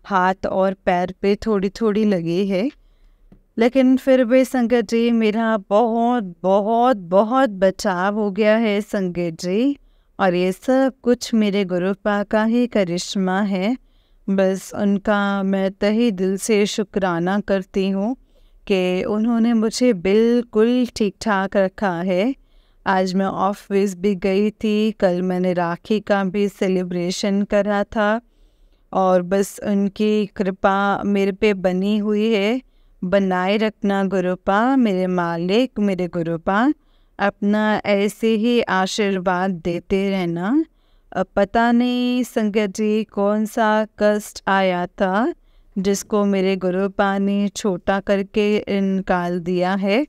हाथ और पैर पे थोड़ी थोड़ी लगी है। लेकिन फिर भी संगत जी मेरा बहुत बहुत बहुत बचाव हो गया है संगत जी, और ये सब कुछ मेरे गुरुपा का ही करिश्मा है। बस उनका मैं तहे दिल से शुक्राना करती हूँ कि उन्होंने मुझे बिल्कुल ठीक ठाक रखा है। आज मैं ऑफिस भी गई थी, कल मैंने राखी का भी सेलिब्रेशन करा था और बस उनकी कृपा मेरे पे बनी हुई है। बनाए रखना गुरुपा मेरे मालिक, मेरे गुरुपा, अपना ऐसे ही आशीर्वाद देते रहना। पता नहीं संगत जी कौन सा कष्ट आया था जिसको मेरे गुरुपा ने छोटा करके निकाल दिया है।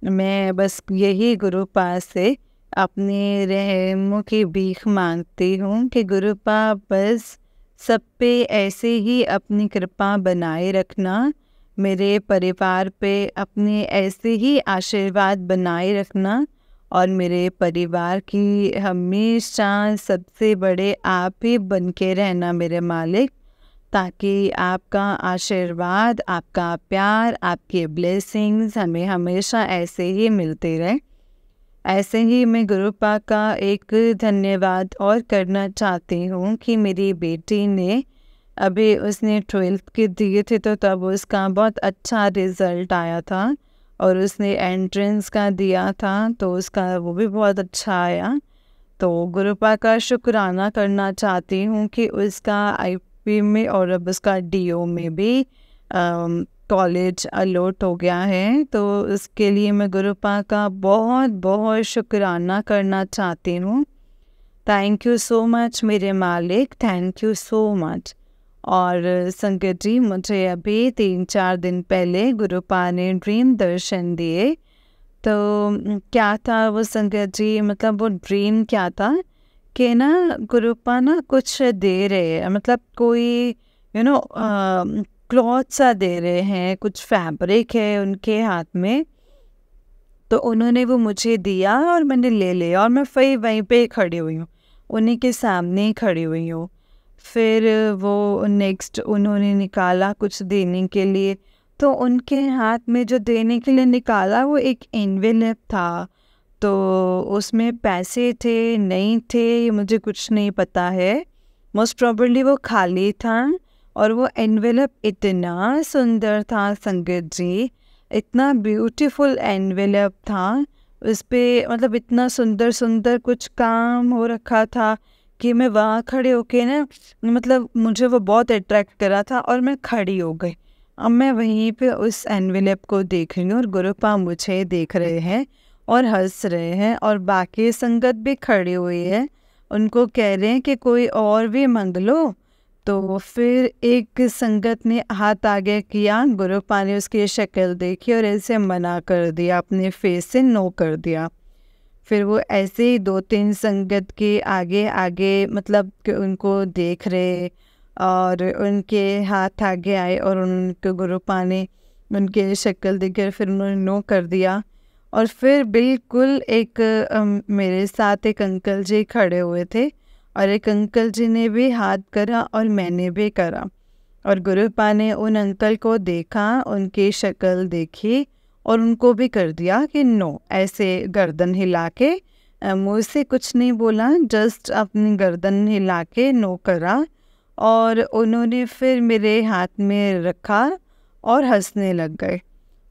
मैं बस यही गुरुपा से अपने रहम की भीख मांगती हूँ कि गुरुपा बस सब पे ऐसे ही अपनी कृपा बनाए रखना, मेरे परिवार पे अपने ऐसे ही आशीर्वाद बनाए रखना और मेरे परिवार की हमेशा सबसे बड़े आप ही बन के रहना मेरे मालिक, ताकि आपका आशीर्वाद, आपका प्यार, आपके ब्लेसिंग्स हमें हमेशा ऐसे ही मिलते रहे। ऐसे ही मैं गुरुपा का एक धन्यवाद और करना चाहती हूँ कि मेरी बेटी ने अभी उसने 12th के दिए थे तो तब उसका बहुत अच्छा रिज़ल्ट आया था और उसने एंट्रेंस का दिया था तो उसका वो भी बहुत अच्छा आया। तो गुरुपा का शुक्राना करना चाहती हूँ कि उसका आईपी में और अब उसका डीओ में भी कॉलेज अलॉट हो गया है। तो उसके लिए मैं गुरुपा का बहुत बहुत शुक्राना करना चाहती हूँ। थैंक यू सो मच मेरे मालिक, थैंक यू सो मच। और संगत जी, मुझे अभी 3-4 दिन पहले गुरुपा ने ड्रीम दर्शन दिए। तो क्या था वो संगत जी, मतलब वो ड्रीम क्या था कि ना गुरुपा ना कुछ दे रहे हैं, मतलब कोई क्लॉथ सा दे रहे हैं, कुछ फैब्रिक है उनके हाथ में। तो उन्होंने वो मुझे दिया और मैंने ले लिया और मैं फिर वहीं पे खड़ी हुई हूँ, उन्हीं के सामने ही खड़ी हुई हूँ। फिर वो नेक्स्ट उन्होंने निकाला कुछ देने के लिए, तो उनके हाथ में जो देने के लिए निकाला वो एक एनवेलप था। तो उसमें पैसे थे नहीं थे ये मुझे कुछ नहीं पता है, मोस्ट प्रॉबली वो खाली था। और वो एनवेलप इतना सुंदर था संगत जी, इतना ब्यूटीफुल एनवेलप था। उस पर मतलब इतना सुंदर सुंदर कुछ काम हो रखा था कि मैं वहाँ खड़े होके ना, मतलब मुझे वो बहुत अट्रैक्ट करा था और मैं खड़ी हो गई। अब मैं वहीं पे उस एनवेलप को देख रही हूँ और गुरुपा मुझे देख रहे हैं और हंस रहे हैं और बाकी संगत भी खड़ी हुई है, उनको कह रहे हैं कि कोई और भी मांग लो। तो फिर एक संगत ने हाथ आगे किया, गुरुपा ने उसकी शक्ल देखी और ऐसे मना कर दिया, अपने फेस से नो कर दिया। फिर वो ऐसे ही 2-3 संगत के आगे आगे मतलब कि उनको देख रहे और उनके हाथ आगे आए और उनके गुरुपा ने उनके शक्ल देखकर फिर उन्होंने नो कर दिया। और फिर बिल्कुल एक मेरे साथ एक अंकल जी खड़े हुए थे और एक अंकल जी ने भी हाथ करा और मैंने भी करा और गुरुपा ने उन अंकल को देखा, उनकी शक्ल देखी और उनको भी कर दिया कि नो, ऐसे गर्दन हिला के, मुँह से कुछ नहीं बोला, जस्ट अपनी गर्दन हिला के नो करा। और उन्होंने फिर मेरे हाथ में रखा और हंसने लग गए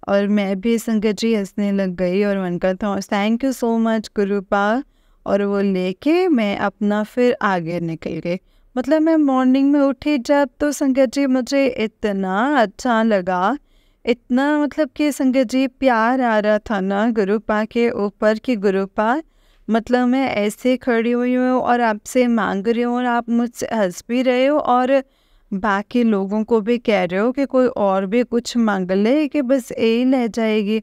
और मैं भी संगत जी हंसने लग गई और मन का था थैंक यू सो मच गुरुपा। और वो लेके मैं अपना फिर आगे निकल गई। मतलब मैं मॉर्निंग में उठी जब तो संगत जी मुझे इतना अच्छा लगा, इतना मतलब कि संगत जी प्यार आ रहा था ना गुरुपा के ऊपर कि गुरुपा मतलब मैं ऐसे खड़ी हुई हूँ और आपसे मांग रही हूँ और आप मुझसे हंस भी रहे हो और बाकी लोगों को भी कह रहे हो कि कोई और भी कुछ मांग ले कि बस यही ले जाएगी।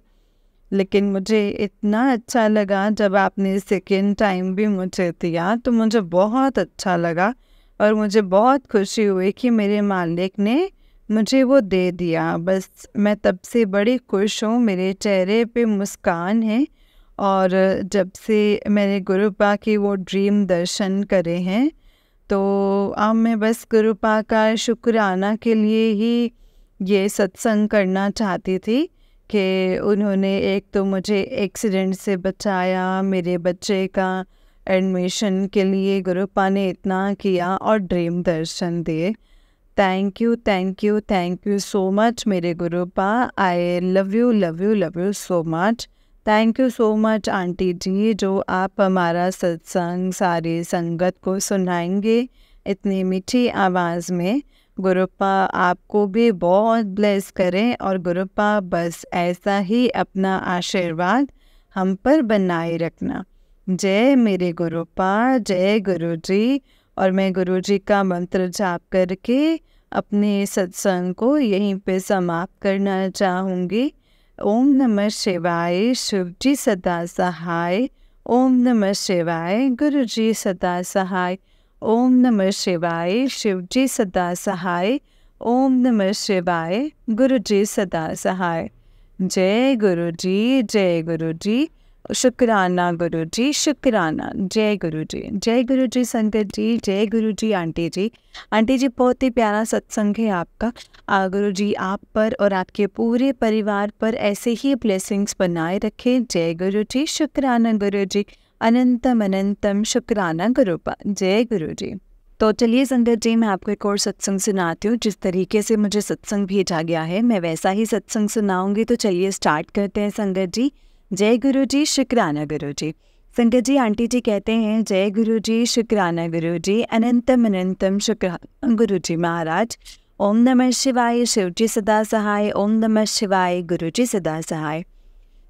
लेकिन मुझे इतना अच्छा लगा जब आपने सेकेंड टाइम भी मुझे दिया तो मुझे बहुत अच्छा लगा और मुझे बहुत खुशी हुई कि मेरे मालिक ने मुझे वो दे दिया। बस मैं तब से बड़ी खुश हूँ, मेरे चेहरे पे मुस्कान है। और जब से मैंने गुरुपा की वो ड्रीम दर्शन करे हैं तो अब मैं बस गुरुपा का शुक्राना के लिए ही ये सत्संग करना चाहती थी कि उन्होंने एक तो मुझे एक्सीडेंट से बचाया, मेरे बच्चे का एडमिशन के लिए गुरुपा ने इतना किया और ड्रीम दर्शन दिए। Thank you thank you thank you so much मेरे गुरुपा। I love you love you love you so much. Thank you so much aunty ji, जो आप हमारा सत्संग सारी संगत को सुनाएंगे इतनी मीठी आवाज़ में। गुरुपा आपको भी बहुत ब्लेस करें और गुरुपा बस ऐसा ही अपना आशीर्वाद हम पर बनाए रखना। जय मेरे गुरुपा, जय गुरु जी। और मैं गुरु जी का मंत्र जाप करके अपने सत्संग को यहीं पे समाप्त करना चाहूँगी। ओम नमः शिवाय, शिव जी सदा सहाय। ओम नमः शिवाय, गुरु जी सदा सहाय। ओम नमः शिवाय, शिव जी सदा सहाय। ओम नमः शिवाय, गुरु जी सदा सहाय। जय गुरु जी, जय गुरु जी। शुक्राना गुरुजी, शुक्राना। जय गुरु जी, जय गुरु जी संगत जी, जय गुरु जी आंटी जी। आंटी जी बहुत ही प्यारा सत्संग है आपका। गुरु जी आप पर और आपके पूरे परिवार पर ऐसे ही ब्लेसिंग्स बनाए रखें। जय गुरु जी, शुक्राना गुरु जी, अनंतम अनंतम शुक्राना गुरुपा। जय गुरु जी। तो चलिए संगत जी, मैं आपको एक और सत्संग सुनाती हूँ। जिस तरीके से मुझे सत्संग भेजा गया है मैं वैसा ही सत्संग सुनाऊंगी। तो चलिए स्टार्ट करते हैं संगत जी। जय गुरु जी, शुक्राना गुरु जी। संगत जी आंटी जी कहते हैं जय गुरु जी, शुक्राना गुरु जी, अनंतम अनंतम शुक्राना गुरु जी महाराज। ओम नमः शिवाय, शिव जी सदा सहाय। ओम नमः शिवाय, गुरु जी सदा सहाय।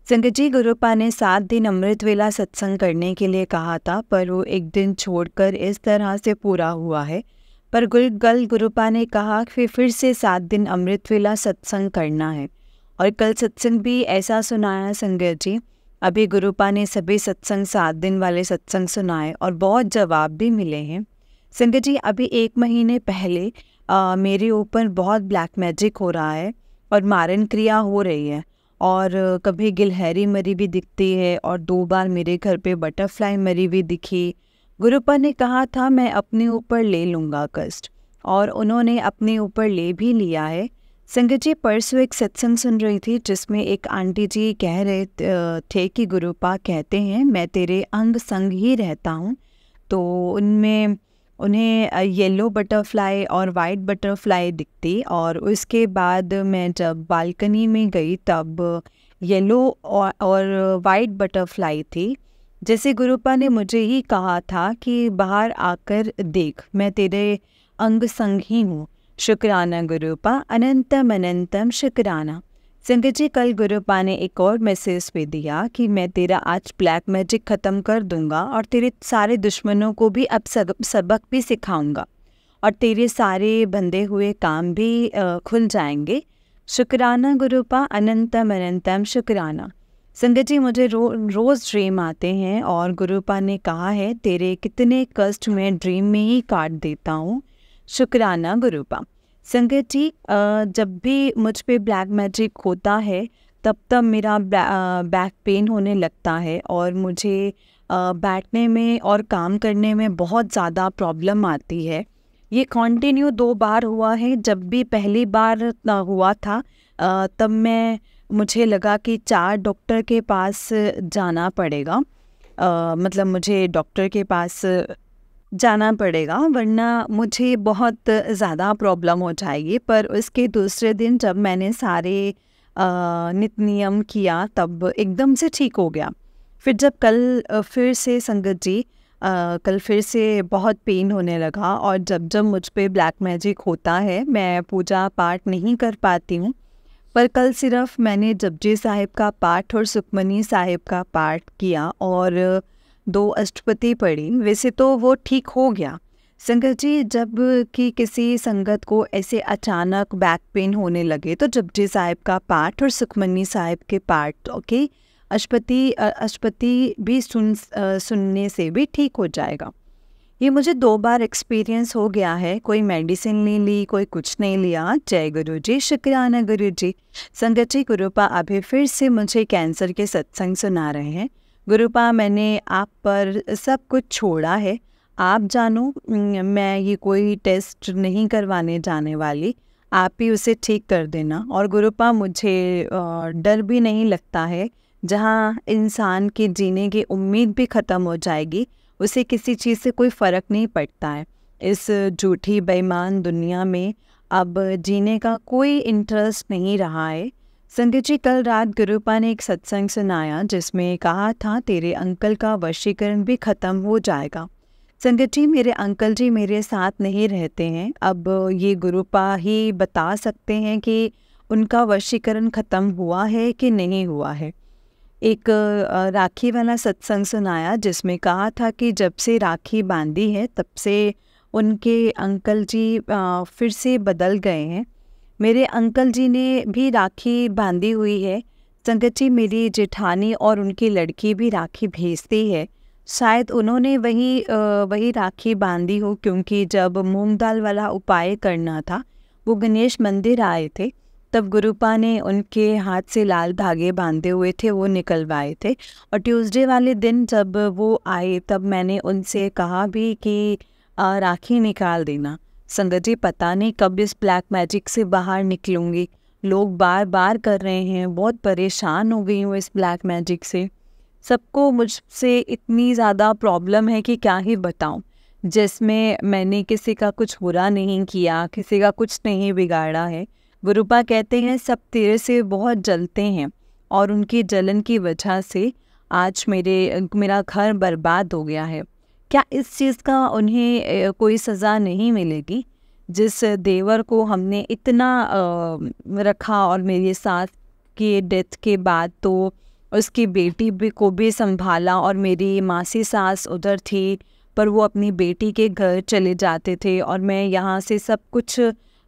संगत जी गुरुपा ने 7 दिन अमृत वेला सत्संग करने के लिए कहा था, पर वो एक दिन छोड़कर इस तरह से पूरा हुआ है। पर कल गुरुपा ने कहा कि फिर से 7 दिन अमृत वेला सत्संग करना है, और कल सत्संग भी ऐसा सुनाया संगत जी। अभी गुरुपा ने सभी सत्संग 7 दिन वाले सत्संग सुनाए और बहुत जवाब भी मिले हैं। संगत जी अभी 1 महीने पहले मेरे ऊपर बहुत ब्लैक मैजिक हो रहा है और मारन क्रिया हो रही है, और कभी गिलहरी मरी भी दिखती है, और 2 बार मेरे घर पे बटरफ्लाई मरी भी दिखी। गुरुपा ने कहा था मैं अपने ऊपर ले लूँगा कष्ट, और उन्होंने अपने ऊपर ले भी लिया है। संगत जी परसों एक सत्संग सुन रही थी जिसमें एक आंटी जी कह रहे थे कि गुरुपा कहते हैं मैं तेरे अंग संग ही रहता हूँ। तो उनमें उन्हें येलो बटरफ्लाई और वाइट बटरफ्लाई दिखती, और उसके बाद मैं जब बालकनी में गई तब येलो और वाइट बटरफ्लाई थी। जैसे गुरुपा ने मुझे ही कहा था कि बाहर आकर देख, मैं तेरे अंग संग ही हूँ। शुक्राना गुरुपा, अनंतम अनंतम शुक्राना। संगत जी कल गुरुपा ने एक और मैसेज भी दिया कि मैं तेरा आज ब्लैक मैजिक ख़त्म कर दूंगा, और तेरे सारे दुश्मनों को भी अब सबक भी सिखाऊंगा, और तेरे सारे बंधे हुए काम भी खुल जाएंगे। शुक्राना गुरुपा, अनंतम अनंतम शुक्राना। संगत जी मुझे रोज़ ड्रीम आते हैं, और गुरुपा ने कहा है तेरे कितने कष्ट मैं ड्रीम में ही काट देता हूँ। शुक्राना गुरुपा। संगत जी जब भी मुझ पे ब्लैक मैजिक होता है तब मेरा बैक पेन होने लगता है, और मुझे बैठने में और काम करने में बहुत ज़्यादा प्रॉब्लम आती है। ये कंटिन्यू 2 बार हुआ है। जब भी पहली बार हुआ था तब मुझे लगा कि 4 डॉक्टर के पास जाना पड़ेगा, मतलब मुझे डॉक्टर के पास जाना पड़ेगा वरना मुझे बहुत ज़्यादा प्रॉब्लम हो जाएगी। पर उसके दूसरे दिन जब मैंने सारे नित नियम किया तब एकदम से ठीक हो गया। फिर जब कल फिर से संगत जी कल फिर से बहुत पेन होने लगा, और जब मुझ पे ब्लैक मैजिक होता है मैं पूजा पाठ नहीं कर पाती हूँ। पर कल सिर्फ मैंने जपजी साहिब का पाठ और सुखमनी साहिब का पाठ किया और 2 अष्टपदी पढ़ी। वैसे तो वो ठीक हो गया। संगत जी जब कि किसी संगत को ऐसे अचानक बैक पेन होने लगे तो जपजी साहिब का पाठ और सुखमनी साहिब के पाठ के अष्टपदी भी सुनने से भी ठीक हो जाएगा। ये मुझे 2 बार एक्सपीरियंस हो गया है। कोई मेडिसिन नहीं ली, कोई कुछ नहीं लिया। जय गुरु जी, शुक्राना गुरु जी। संगत जी गुरुपा अभी फिर से मुझे कैंसर के सत्संग सुना रहे हैं। गुरुपा मैंने आप पर सब कुछ छोड़ा है, आप जानो, मैं ये कोई टेस्ट नहीं करवाने जाने वाली, आप ही उसे ठीक कर देना। और गुरुपा मुझे डर भी नहीं लगता है। जहाँ इंसान के जीने की उम्मीद भी ख़त्म हो जाएगी उसे किसी चीज़ से कोई फ़र्क नहीं पड़ता है। इस झूठी बेईमान दुनिया में अब जीने का कोई इंटरेस्ट नहीं रहा है। संगत जी कल रात गुरुपा ने एक सत्संग सुनाया जिसमें कहा था तेरे अंकल का वशीकरण भी ख़त्म हो जाएगा। संगत जी मेरे अंकल जी मेरे साथ नहीं रहते हैं। अब ये गुरुपा ही बता सकते हैं कि उनका वशीकरण ख़त्म हुआ है कि नहीं हुआ है। एक राखी वाला सत्संग सुनाया जिसमें कहा था कि जब से राखी बांधी है तब से उनके अंकल जी फिर से बदल गए हैं। मेरे अंकल जी ने भी राखी बांधी हुई है। संगत जी मेरी जेठानी और उनकी लड़की भी राखी भेजती है। शायद उन्होंने वही राखी बांधी हो, क्योंकि जब मूंग दाल वाला उपाय करना था वो गणेश मंदिर आए थे तब गुरुपा ने उनके हाथ से लाल धागे बांधे हुए थे, वो निकलवाए थे। और ट्यूसडे वाले दिन जब वो आए तब मैंने उनसे कहा भी कि राखी निकाल देना। संगत जी, पता नहीं कब इस ब्लैक मैजिक से बाहर निकलूँगी। लोग बार बार कर रहे हैं, बहुत परेशान हो गई हूँ इस ब्लैक मैजिक से। सबको मुझसे इतनी ज़्यादा प्रॉब्लम है कि क्या ही बताऊँ, जिसमें मैंने किसी का कुछ बुरा नहीं किया, किसी का कुछ नहीं बिगाड़ा है। गुरुपा कहते हैं सब तेरे से बहुत जलते हैं और उनकी जलन की वजह से आज मेरा घर बर्बाद हो गया है। क्या इस चीज़ का उन्हें कोई सज़ा नहीं मिलेगी? जिस देवर को हमने इतना रखा और मेरी सास की डेथ के बाद तो उसकी बेटी को भी संभाला, और मेरी मासी सास उधर थी पर वो अपनी बेटी के घर चले जाते थे और मैं यहाँ से सब कुछ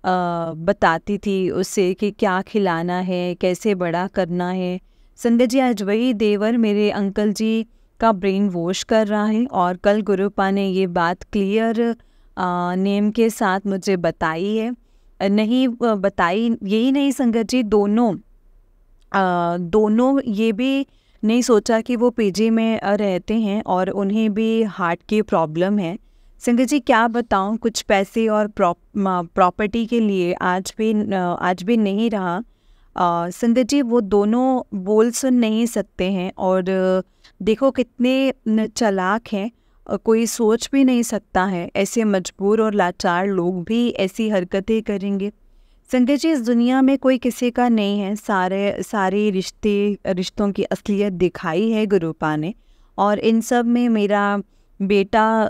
बताती थी उससे कि क्या खिलाना है, कैसे बड़ा करना है। संजय जी, आज वही देवर मेरे अंकल जी का ब्रेन वॉश कर रहा है और कल गुरुपा ने ये बात क्लियर नेम के साथ मुझे बताई है। नहीं बताई, यही नहीं संगत जी, दोनों ये भी नहीं सोचा कि वो पीजी में रहते हैं और उन्हें भी हार्ट की प्रॉब्लम है। संगत जी, क्या बताऊं, कुछ पैसे और प्रॉपर्टी के लिए आज भी नहीं रहा। संगत जी, वो दोनों बोल सुन नहीं सकते हैं और देखो कितने चालाक हैं, कोई सोच भी नहीं सकता है ऐसे मजबूर और लाचार लोग भी ऐसी हरकतें करेंगे। संजय जी, इस दुनिया में कोई किसी का नहीं है, सारे रिश्तों की असलियत दिखाई है गुरुपा ने, और इन सब में मेरा बेटा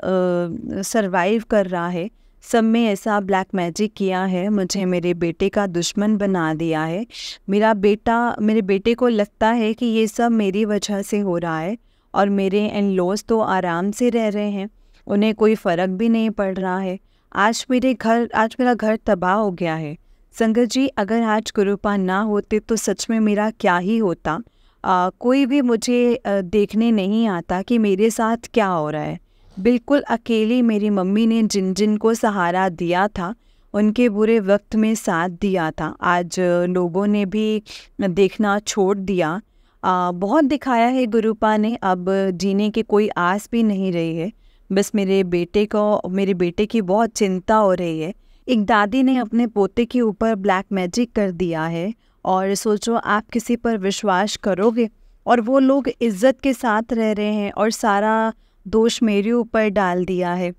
सरवाइव कर रहा है। सब में ऐसा ब्लैक मैजिक किया है, मुझे मेरे बेटे का दुश्मन बना दिया है। मेरे बेटे को लगता है कि ये सब मेरी वजह से हो रहा है और मेरे इन लॉज तो आराम से रह रहे हैं, उन्हें कोई फ़र्क भी नहीं पड़ रहा है। आज मेरा घर तबाह हो गया है। संगत जी, अगर आज गुरुपा ना होते तो सच में मेरा क्या ही होता। कोई भी मुझे देखने नहीं आता कि मेरे साथ क्या हो रहा है। बिल्कुल अकेली मेरी मम्मी ने जिन को सहारा दिया था, उनके बुरे वक्त में साथ दिया था, आज लोगों ने भी देखना छोड़ दिया। बहुत दिखाया है गुरुपा ने, अब जीने की कोई आस भी नहीं रही है। बस मेरे बेटे की बहुत चिंता हो रही है। एक दादी ने अपने पोते के ऊपर ब्लैक मैजिक कर दिया है और सोचो आप किसी पर विश्वास करोगे और वो लोग इज्जत के साथ रह रहे हैं और सारा दोष मेरे ऊपर डाल दिया है।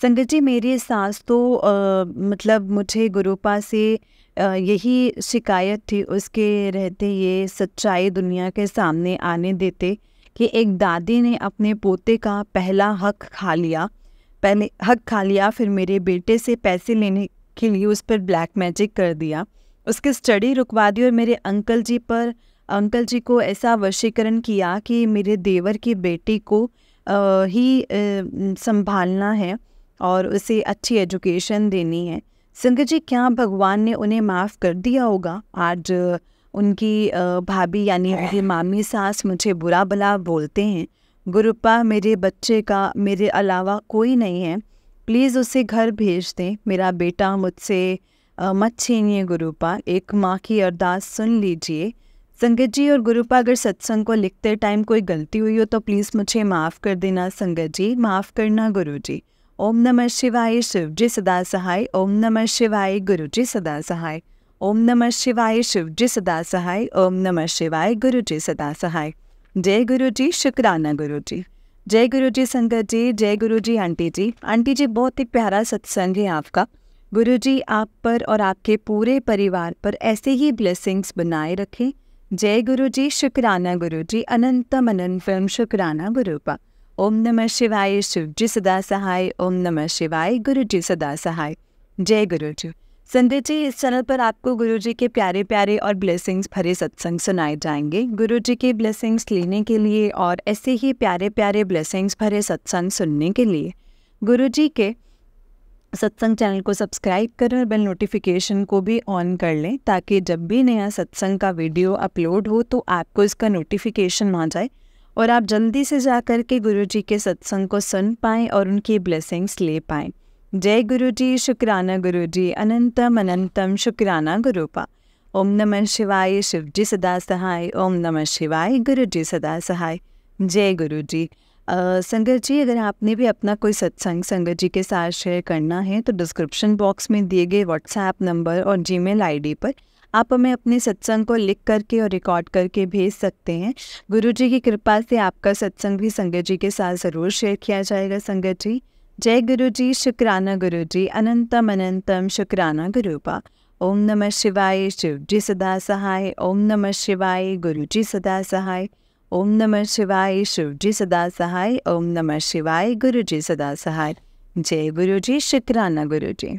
संगत जी, मेरी सास तो मतलब मुझे गुरुपा से यही शिकायत थी, उसके रहते ये सच्चाई दुनिया के सामने आने देते कि एक दादी ने अपने पोते का पहले हक खा लिया, फिर मेरे बेटे से पैसे लेने के लिए उस पर ब्लैक मैजिक कर दिया, उसकी स्टडी रुकवा दी और मेरे अंकल जी को ऐसा वशीकरण किया कि मेरे देवर की बेटी को ही संभालना है और उसे अच्छी एजुकेशन देनी है। संगत जी, क्या भगवान ने उन्हें माफ़ कर दिया होगा? आज उनकी भाभी यानी मेरी मामी सास मुझे बुरा भला बोलते हैं। गुरुपा मेरे बच्चे का मेरे अलावा कोई नहीं है, प्लीज़ उसे घर भेज दें। मेरा बेटा मुझसे मत छीनिए गुरुपा, एक माँ की अरदास सुन लीजिए। संगत जी और गुरुपा, अगर सत्संग को लिखते टाइम कोई गलती हुई हो तो प्लीज़ मुझे माफ़ कर देना। संगत जी, माफ़ करना गुरु जी। ओम नमः शिवाय, शिव जी सदा सहाय। ओम नमः शिवाय, गुरु जी सदा सहाय। ओम नमः शिवाय, शिव जी सदा सहाय। ओम नमः शिवाय, गुरु जी सदा सहाय। जय गुरु जी, शुक्राना गुरु जी। जय गुरु जी संगत जी, जय गुरु जी आंटी जी। आंटी जी, बहुत ही प्यारा सत्संग है आपका। गुरु जी आप पर और आपके पूरे परिवार पर ऐसे ही ब्लेसिंग्स बनाए रखें। जय गुरु जी, शुक्राना गुरु जी, अनंतम अनंतम शुक्राना गुरुपा। ओम नमः शिवाय, शिव जी सदा सहाय। ओम नमः शिवाय, गुरु जी सदा सहाय। जय गुरु जी। संगत जी, इस चैनल पर आपको गुरु जी के प्यारे प्यारे और ब्लेसिंग्स भरे सत्संग सुनाए जाएंगे। गुरु जी के ब्लेसिंग्स लेने के लिए और ऐसे ही प्यारे प्यारे ब्लेसिंग्स भरे सत्संग सुनने के लिए गुरु जी के सत्संग चैनल को सब्सक्राइब करें और बेल नोटिफिकेशन को भी ऑन कर लें, ताकि जब भी नया सत्संग का वीडियो अपलोड हो तो आपको इसका नोटिफिकेशन आ जाए और आप जल्दी से जा कर के गुरु जी के सत्संग को सुन पाएँ और उनकी ब्लेसिंग्स ले पाएँ। जय गुरु जी, शुक्राना गुरु जी, अनंतम अनंतम शुक्राना गुरुपा। ओम नमः शिवाय, शिव जी सदा सहाय। ओम नमः शिवाय, गुरु जी सदा सहाय। जय गुरु जी। संगत जी, अगर आपने भी अपना कोई सत्संग संगत जी के साथ शेयर करना है तो डिस्क्रिप्शन बॉक्स में दिए गए व्हाट्सएप नंबर और जीमेल आईडी पर आप हमें अपने सत्संग को लिख करके और रिकॉर्ड करके भेज सकते हैं। गुरु जी की कृपा से आपका सत्संग भी संगत जी के साथ ज़रूर शेयर किया जाएगा। संगत जी, जय गुरु जी, शुक्राना गुरु जी, अनंतम अनंतम शुक्राना गुरुपा। ओम नमः शिवाय, शिव जी सदा सहाय। ओम नमः शिवाय, गुरु जी सदा सहाय। ओम नमः शिवाय, शिव जी सदा सहाय। ओम नमः शिवाय, गुरु जी सदा सहाय। जय गुरु जी, शुक्राना गुरु जी।